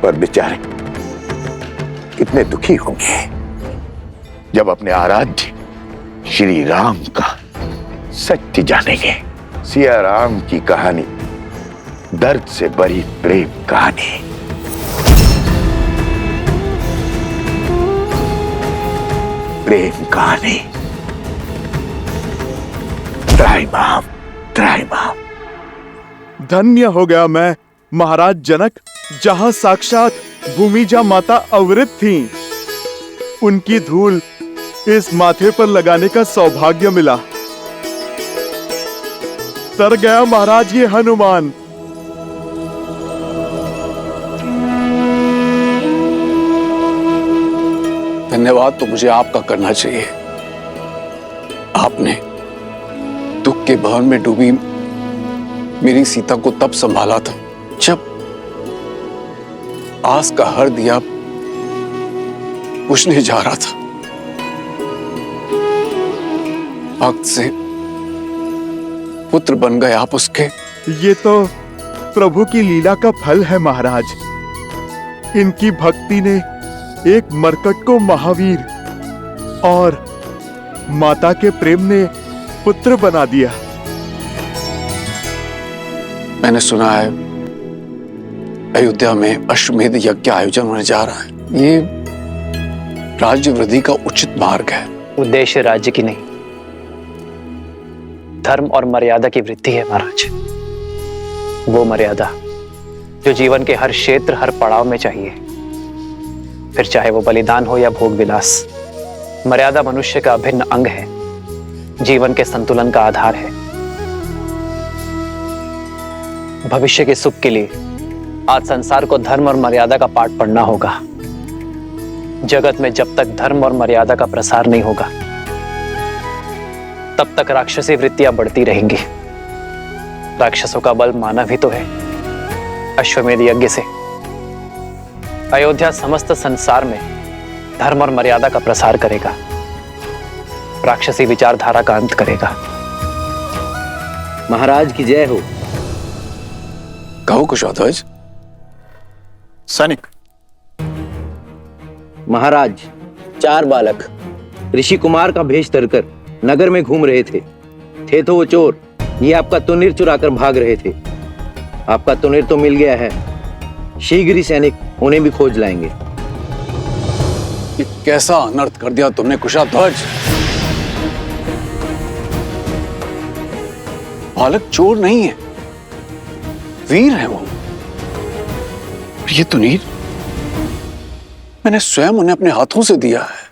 Speaker 10: पर बेचारे कितने दुखी होंगे जब अपने आराध्य श्री राम का सत्य जानेंगे। सिया राम की कहानी दर्द से भरी प्रेम कहानी। प्रेम कहानी। त्राहिमाम, त्राहिमाम।
Speaker 6: धन्य हो गया मैं महाराज जनक, जहां साक्षात भूमिजा माता अवृत थीं। उनकी धूल इस माथे पर लगाने का सौभाग्य मिला। तर गया महाराज ये हनुमान।
Speaker 18: धन्यवाद तो मुझे आपका करना चाहिए। आपने दुख के भवन में डूबी मेरी सीता को तब संभाला था आस का हर दिया बुझने जा रहा था। वक्त से पुत्र बन गए आप उसके।
Speaker 6: ये तो प्रभु की लीला का फल है महाराज। इनकी भक्ति ने एक मरकट को महावीर और माता के प्रेम ने पुत्र बना दिया।
Speaker 18: मैंने सुना है अयोध्या में अश्वमेध यज्ञ का आयोजन होने जा रहा है। ये राज्य वृद्धि का उचित मार्ग है।
Speaker 2: उद्देश्य राज्य की नहीं, धर्म और मर्यादा की वृद्धि है महाराज। वो मर्यादा जो जीवन के हर क्षेत्र, हर पड़ाव में चाहिए, फिर चाहे वो बलिदान हो या भोग विलास। मर्यादा मनुष्य का अभिन्न अंग है, जीवन के संतुलन का आधार है। भविष्य के सुख के लिए आज संसार को धर्म और मर्यादा का पाठ पढ़ना होगा। जगत में जब तक धर्म और मर्यादा का प्रसार नहीं होगा, तब तक राक्षसी वृत्तियां बढ़ती रहेंगी। राक्षसों का बल मानव ही तो है। अश्वमेध यज्ञ से अयोध्या समस्त संसार में धर्म और मर्यादा का प्रसार करेगा, राक्षसी विचारधारा का अंत करेगा।
Speaker 5: महाराज की जय हो।
Speaker 18: कहो कुशध्वज।
Speaker 6: सैनिक।
Speaker 5: महाराज, 4 बालक ऋषि कुमार का भेष धरकर नगर में घूम रहे थे तो वो चोर। ये आपका तुनीर चुराकर भाग रहे थे। आपका तुनीर तो मिल गया है, शीघ्र ही सैनिक उन्हें भी खोज लाएंगे।
Speaker 18: ये कैसा अनर्थ कर दिया तुमने कुशध्वज। बालक चोर नहीं है, वीर है वो। ये तुनीर मैंने स्वयं उन्हें अपने हाथों से दिया है।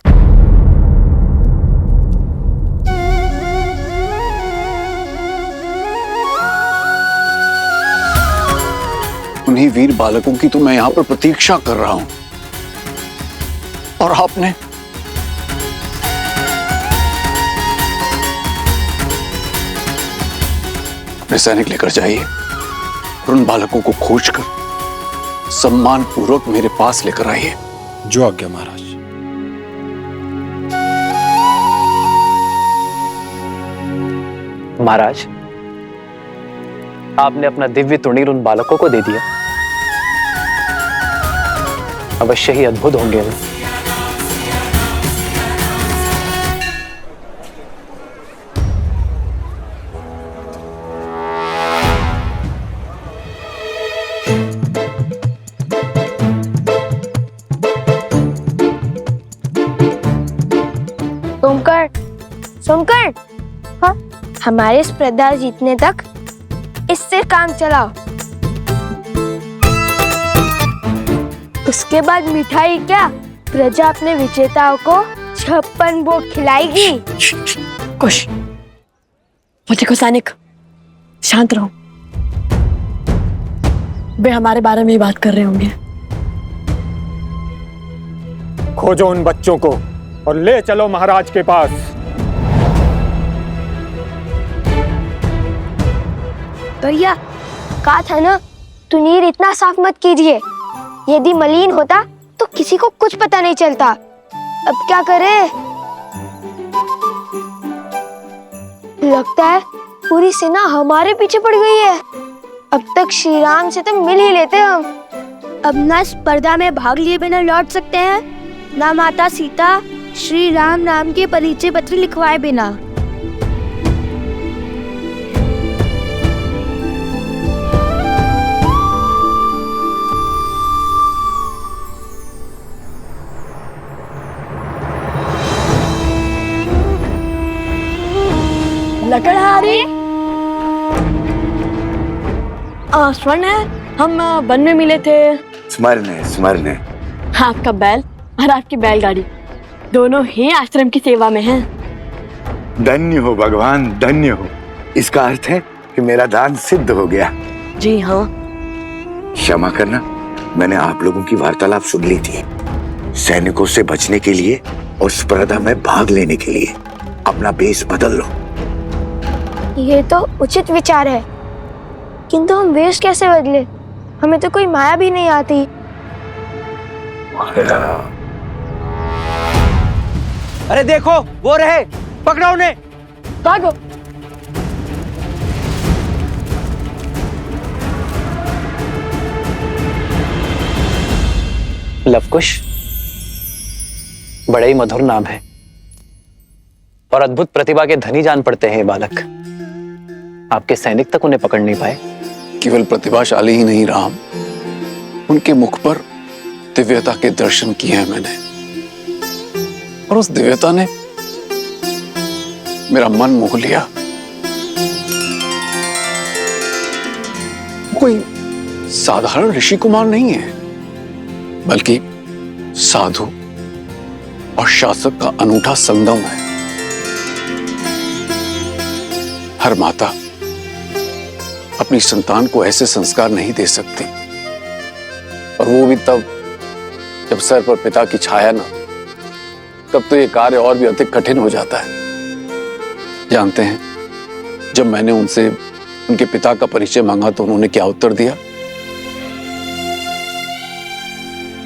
Speaker 18: उन्हीं वीर बालकों की तो मैं यहां पर प्रतीक्षा कर रहा हूं, और आपने अपने सैनिक लेकर जाइए और उन बालकों को खोजकर सम्मान पूर्वक मेरे पास लेकर आइए।
Speaker 23: जो आज्ञा महाराज।
Speaker 2: महाराज, आपने अपना दिव्य तुनीर उन बालकों को दे दिया। अवश्य ही अद्भुत होंगे वे।
Speaker 15: सोमकर, हाँ, हमारे स्पर्धा जीतने तक इससे काम चलाओ। उसके बाद मिठाई क्या, प्रजा अपने विजेताओं को 56 भोग खिलाएगी।
Speaker 16: कुश, मुझे सैनिक शांत रहो। वे हमारे बारे में ही बात कर रहे होंगे।
Speaker 12: खोजो उन बच्चों को और ले चलो महाराज के पास।
Speaker 15: भैया, कहा था ना, तुनीर इतना साफ मत कीजिए। यदि मलिन होता तो किसी को कुछ पता नहीं चलता। अब क्या करें? लगता है पूरी सेना हमारे पीछे पड़ गई है। अब तक श्री राम से तो मिल ही लेते हम। अब ना स्पर्धा में भाग लिए बिना लौट सकते हैं, ना माता सीता श्री राम नाम के परिचय पत्र लिखवाए बिना।
Speaker 16: लकड़हारी, स्वर्ण है, हम वन में मिले थे।
Speaker 10: स्मरण है।
Speaker 16: आपका बैल और आपकी बैलगाड़ी दोनों ही आश्रम की सेवा में हैं।
Speaker 10: धन्य हो भगवान, धन्य हो। इसका अर्थ है कि मेरा दान सिद्ध हो गया।
Speaker 16: जी हाँ।
Speaker 10: क्षमा करना, मैंने आप लोगों की वार्तालाप सुन ली थी। सैनिकों से बचने के लिए और स्पर्धा में भाग लेने के लिए अपना भेष बदल लो।
Speaker 15: ये तो उचित विचार है, किंतु हम वेश कैसे बदले? हमें तो कोई माया भी नहीं आती।
Speaker 5: अरे देखो, वो रहे, पकड़ो उन्हें।
Speaker 16: भागो।
Speaker 2: लवकुश बड़े ही मधुर नाम है और अद्भुत प्रतिभा के धनी जान पड़ते हैं ये बालक। आपके सैनिक तक उन्हें पकड़ नहीं पाए।
Speaker 18: केवल प्रतिभाशाली ही नहीं राम, उनके मुख पर दिव्यता के दर्शन किए हैं मैंने, और उस दिव्यता ने मेरा मन मोह लिया। कोई साधारण ऋषि कुमार नहीं है, बल्कि साधु और शासक का अनूठा संगम है। हर माता अपनी संतान को ऐसे संस्कार नहीं दे सकती, और वो भी तब जब सर पर पिता की छाया न, तब तो ये कार्य और भी अधिक कठिन हो जाता है। जानते हैं, जब मैंने उनसे उनके पिता का परिचय मांगा तो उन्होंने क्या उत्तर दिया?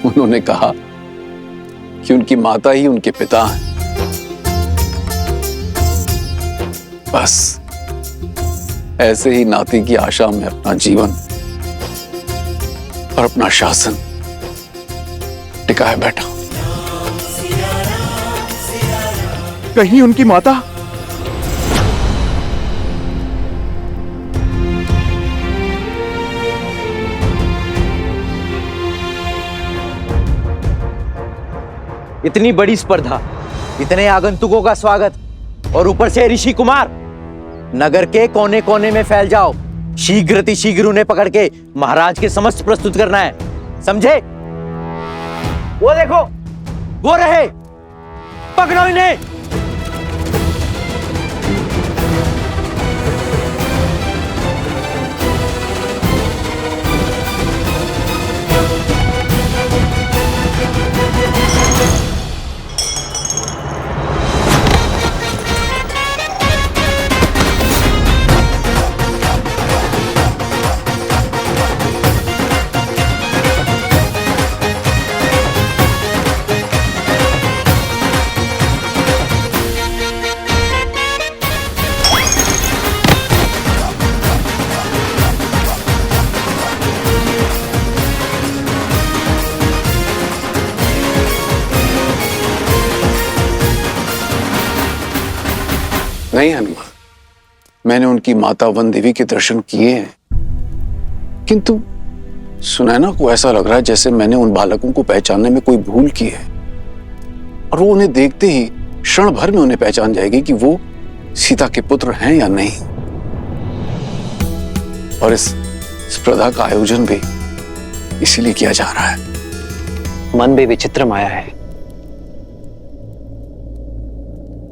Speaker 18: उन्होंने कहा कि उनकी माता ही उनके पिता हैं। बस ऐसे ही नाती की आशा में अपना जीवन और अपना शासन टिकाए बैठा।
Speaker 6: कहीं उनकी माता?
Speaker 5: इतनी बड़ी स्पर्धा, इतने आगंतुकों का स्वागत, और ऊपर से ऋषि कुमार। नगर के कोने कोने में फैल जाओ, शीघ्र उन्हें पकड़ के महाराज के समक्ष प्रस्तुत करना है, समझे? वो देखो, वो रहे, पकड़ो इन्हें।
Speaker 18: नहीं हनुमान, मैंने उनकी माता वन देवी के दर्शन किए हैं, किंतु सुनैना को ऐसा लग रहा है जैसे मैंने उन बालकों को पहचानने में कोई भूल की है, और वो उन्हें देखते ही क्षण भर में उन्हें पहचान जाएगी कि वो सीता के पुत्र हैं या नहीं। और इस स्पर्धा का आयोजन भी इसीलिए किया जा रहा है।
Speaker 2: मन भी विचित्र माया है।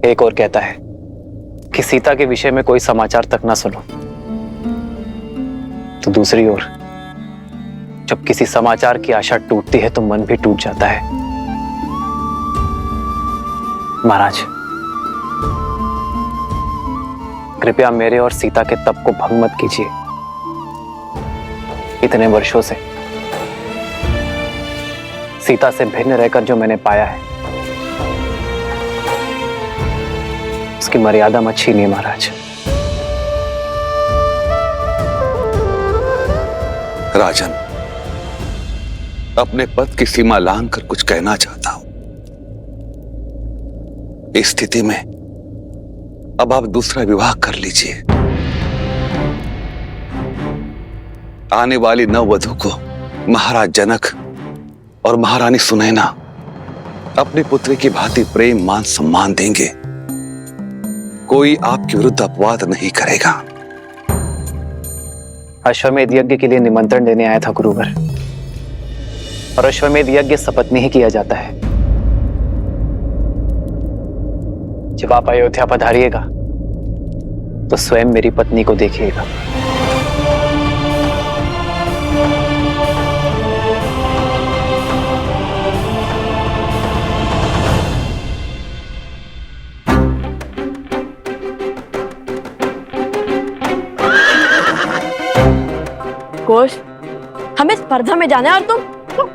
Speaker 2: एक और कहता है कि सीता के विषय में कोई समाचार तक ना सुनो, तो दूसरी ओर जब किसी समाचार की आशा टूटती है तो मन भी टूट जाता है। महाराज, कृपया मेरे और सीता के तप को भंग मत कीजिए। इतने वर्षों से सीता से भिन्न रहकर जो मैंने पाया है, उसकी मर्यादा मत छीनिए महाराज।
Speaker 4: राजन, अपने पद की सीमा लांघ कर कुछ कहना चाहता हूं। इस स्थिति में अब आप दूसरा विवाह कर लीजिए। आने वाली नववधू को महाराज जनक और महारानी सुनैना अपनी पुत्री की भांति प्रेम मान सम्मान देंगे। कोई आपके विरुद्ध अपवाद नहीं करेगा।
Speaker 2: अश्वमेध यज्ञ के लिए निमंत्रण देने आया था गुरुवर, और अश्वमेध यज्ञ सपत्नी ही किया जाता है। जब आप अयोध्या पधारिएगा तो स्वयं मेरी पत्नी को देखिएगा।
Speaker 16: कोश, हमें स्पर्धा में जाना है और तुम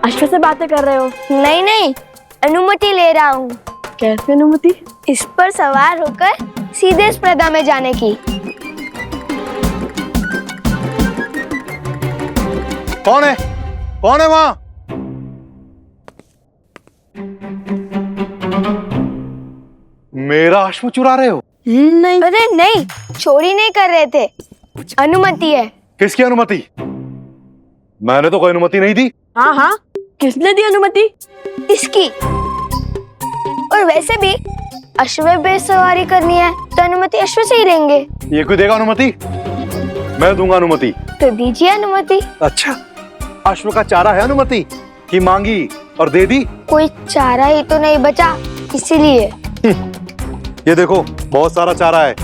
Speaker 16: अश्व से बातें कर रहे हो?
Speaker 15: नहीं नहीं, अनुमति ले रहा हूँ।
Speaker 16: कैसे अनुमति?
Speaker 15: इस पर सवार होकर सीधे स्पर्धा में जाने की।
Speaker 6: कौन है? कौन है वहां? मेरा अश्व चुरा रहे हो?
Speaker 15: नहीं, अरे नहीं, चोरी नहीं कर रहे थे, अनुमति है।
Speaker 6: किसकी अनुमति? मैंने तो कोई अनुमति नहीं दी।
Speaker 16: हाँ हाँ, किसने दी अनुमति?
Speaker 15: इसकी। और वैसे भी अश्व पे सवारी करनी है तो अनुमति अश्व से ही लेंगे।
Speaker 6: ये कोई देगा अनुमति? मैं दूंगा अनुमति।
Speaker 15: तो दीजिए अनुमति।
Speaker 6: अच्छा, अश्व का चारा है अनुमति कि मांगी और दे दी?
Speaker 15: कोई चारा ही तो नहीं बचा, इसीलिए।
Speaker 6: ये देखो, बहुत सारा चारा है।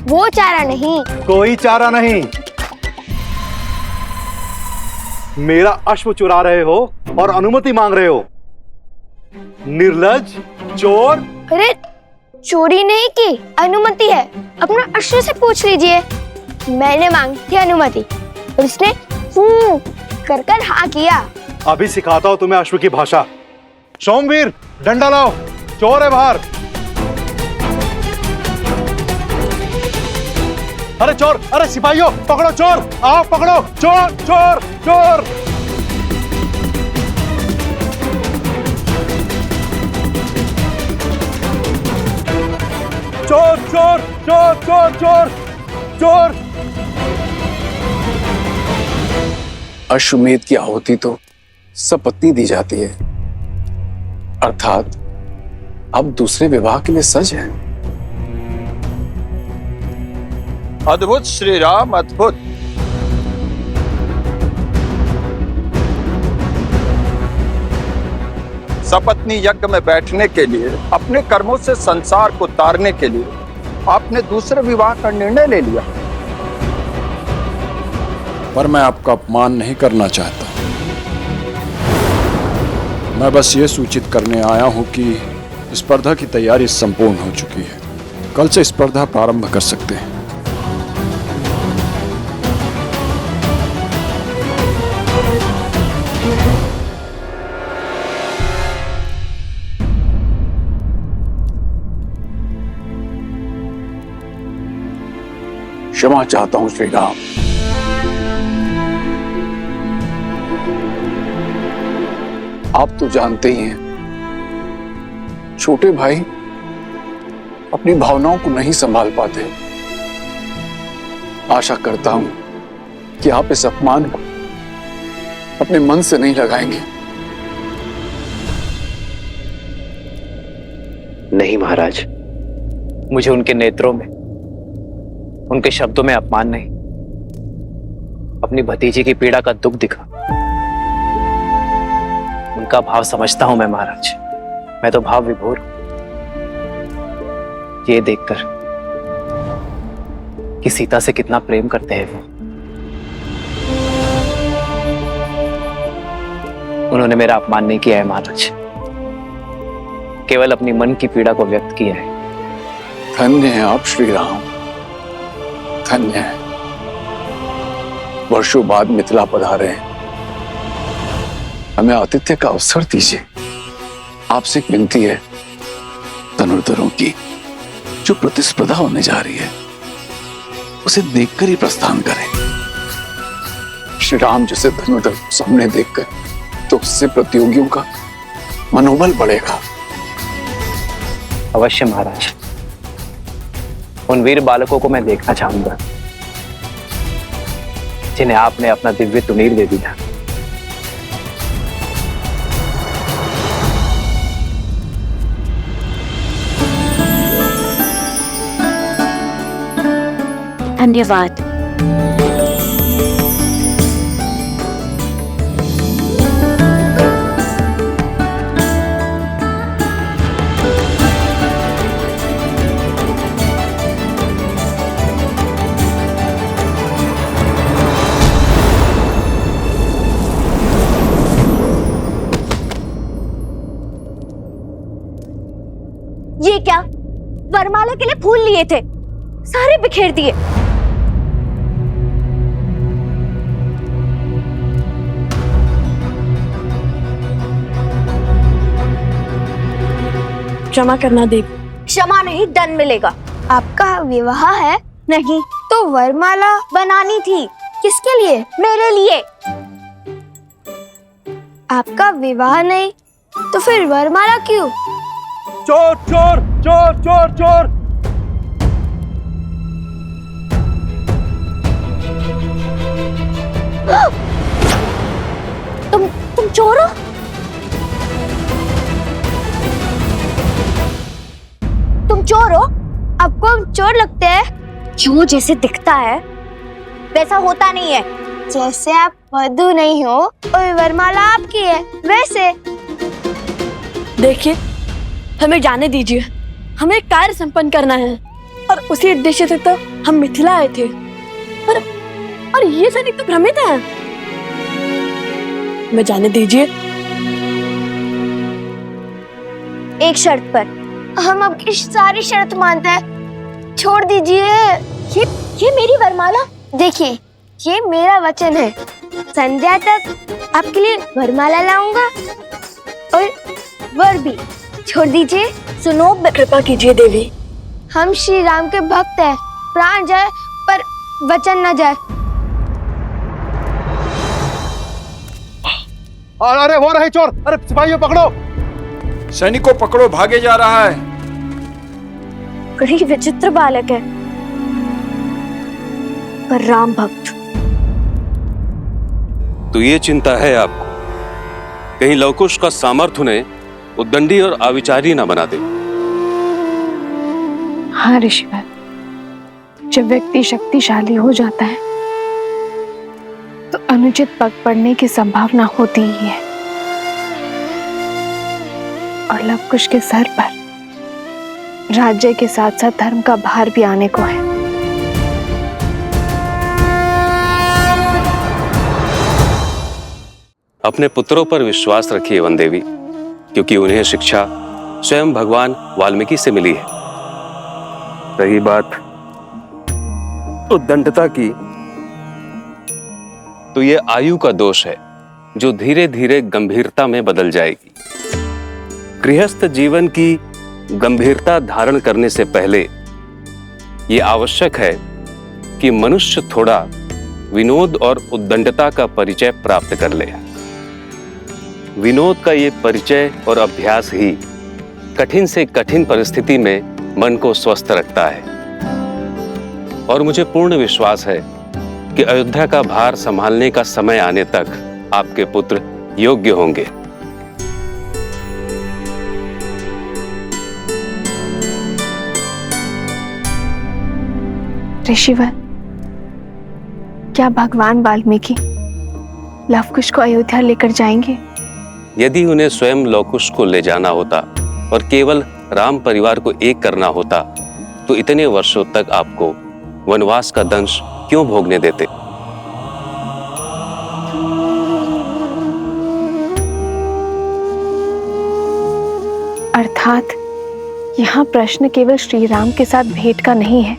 Speaker 15: वो चारा नहीं।
Speaker 6: कोई चारा नहीं। मेरा अश्व चुरा रहे हो और अनुमति मांग रहे हो। निर्लज्ज, चोर।
Speaker 15: अरे चोरी नहीं की, अनुमति है। अपना अश्व से पूछ लीजिए। मैंने मांगी थी अनुमति और उसने कर कर हाँ किया।
Speaker 6: अभी सिखाता हूं तुम्हें अश्व की भाषा। सोमवीर, डंडा लाओ, चोर है बाहर। अरे चोर, अरे सिपाहियों, पकड़ो चोर, आओ पकड़ो चोर, चोर, चोर। चोर, चोर, चोर, चोर, चोर, चोर।
Speaker 18: अश्वमेध की आहुति तो सपत्नी दी जाती है, अर्थात अब दूसरे विवाह के लिए सज है।
Speaker 8: अद्भुत श्री राम, अद्भुत। सपत्नी यज्ञ में बैठने के लिए, अपने कर्मों से संसार को तारने के लिए आपने दूसरे विवाह का निर्णय ले लिया।
Speaker 18: पर मैं आपका अपमान नहीं करना चाहता। मैं बस ये सूचित करने आया हूं कि स्पर्धा की तैयारी संपूर्ण हो चुकी है। कल से स्पर्धा प्रारंभ कर सकते हैं। क्षमा चाहता हूं श्री राम। आप तो जानते ही हैं, छोटे भाई अपनी भावनाओं को नहीं संभाल पाते। आशा करता हूं कि आप इस अपमान को अपने मन से नहीं लगाएंगे।
Speaker 2: नहीं महाराज, मुझे उनके नेत्रों में, उनके शब्दों में अपमान नहीं, अपनी भतीजी की पीड़ा का दुख दिखा। उनका भाव समझता हूं मैं महाराज। मैं तो भाव विभोर हूं। ये देखकर कि सीता से कितना प्रेम करते हैं वो, उन्होंने मेरा अपमान नहीं किया है महाराज, केवल अपनी मन की पीड़ा को व्यक्त किया है।
Speaker 18: धन्य हैं आप श्री राम, धन्य है। वर्षों बाद मिथिला पधारे हैं। हमें आतिथ्य का अवसर दीजिए। आपसे एक विनती है, धनुर्धरों की जो प्रतिस्पर्धा होने जा रही है उसे देखकर ही प्रस्थान करें। श्री राम जैसे धनुर्धर सामने देखकर तो उससे प्रतियोगियों का मनोबल बढ़ेगा।
Speaker 2: अवश्य महाराज, उन वीर बालकों को मैं देखना चाहूंगा जिन्हें आपने अपना दिव्य तुनीर दे दिया।
Speaker 3: धन्यवाद।
Speaker 15: ये क्या? वरमाला के लिए फूल लिए थे, सारे बिखेर दिए।
Speaker 16: क्षमा करना देवी।
Speaker 15: क्षमा नहीं, दंड मिलेगा। आपका विवाह है? नहीं। तो वरमाला बनानी थी। किसके लिए? मेरे लिए। आपका विवाह नहीं तो फिर वरमाला क्यों?
Speaker 9: चोर चोर चोर चोर चोर!
Speaker 15: तुम चोर हो? तुम चोर हो? आपको हम चोर लगते हैं? जो जैसे दिखता है वैसा होता नहीं है। जैसे आप वधू नहीं हो और वरमाला आपकी है वैसे।
Speaker 16: देखिए, हमें जाने दीजिए। हमें कार्य संपन्न करना है और उसी उद्देश्य से तो हम मिथिला आए थे। और ये सैनिक तो भ्रमित हैं। हमें जाने दीजिए।
Speaker 15: एक शर्त पर। हम आपकी सारी शर्त मानते हैं। छोड़ दीजिए। ये मेरी वरमाला। देखिए, ये मेरा वचन है। संध्या तक आपके लिए वरमाला लाऊंगा और वर भी। छोड़ दीजिए।
Speaker 16: सुनो, कृपा कीजिए देवी।
Speaker 15: हम श्री राम के भक्त हैं। प्राण जाए पर वचन न जाए।
Speaker 9: अरे वो रहे चोर! अरे सिपाहियों पकड़ो!
Speaker 8: सैनिकों पकड़ो, भागे जा रहा है।
Speaker 15: बड़ी विचित्र बालक है, पर राम भक्त।
Speaker 20: तो ये चिंता है आपको, कहीं लवकुश का सामर्थ्य उन्हें उद्दंडी और अविचारी ना बना दे।
Speaker 13: हाँ ऋषिवर, जब व्यक्ति शक्तिशाली हो जाता है तो अनुचित पग पड़ने की संभावना होती ही है। और लवकुश के सर पर राज्य के साथ साथ धर्म का भार भी आने को है।
Speaker 20: अपने पुत्रों पर विश्वास रखिए वन देवी, क्योंकि उन्हें शिक्षा स्वयं भगवान वाल्मीकि से मिली है। रही बात उद्दंडता की, तो ये आयु का दोष है जो धीरे धीरे गंभीरता में बदल जाएगी। गृहस्थ जीवन की गंभीरता धारण करने से पहले ये आवश्यक है कि मनुष्य थोड़ा विनोद और उद्दंडता का परिचय प्राप्त कर ले। विनोद का ये परिचय और अभ्यास ही कठिन से कठिन परिस्थिति में मन को स्वस्थ रखता है। और मुझे पूर्ण विश्वास है कि अयोध्या का भार संभालने का समय आने तक आपके पुत्र योग्य होंगे।
Speaker 13: ऋषिवर, क्या भगवान वाल्मीकि लवकुश को अयोध्या लेकर जाएंगे?
Speaker 20: यदि उन्हें स्वयं लवकुश को ले जाना होता और केवल राम परिवार को एक करना होता तो इतने वर्षों तक आपको वनवास का दंश क्यों भोगने देते?
Speaker 13: अर्थात यहाँ प्रश्न केवल श्री राम के साथ भेंट का नहीं है,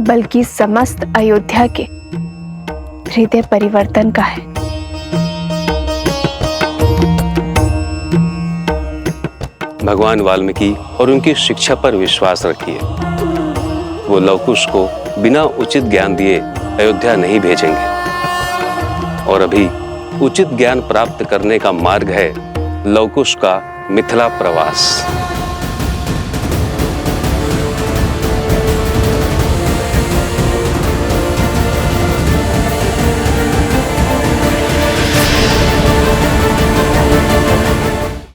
Speaker 13: बल्कि समस्त अयोध्या के हृदय परिवर्तन का है।
Speaker 20: भगवान वाल्मीकि और उनकी शिक्षा पर विश्वास रखिए। वो लवकुश को बिना उचित ज्ञान दिए अयोध्या नहीं भेजेंगे। और अभी उचित ज्ञान प्राप्त करने का मार्ग है लवकुश का मिथिला प्रवास।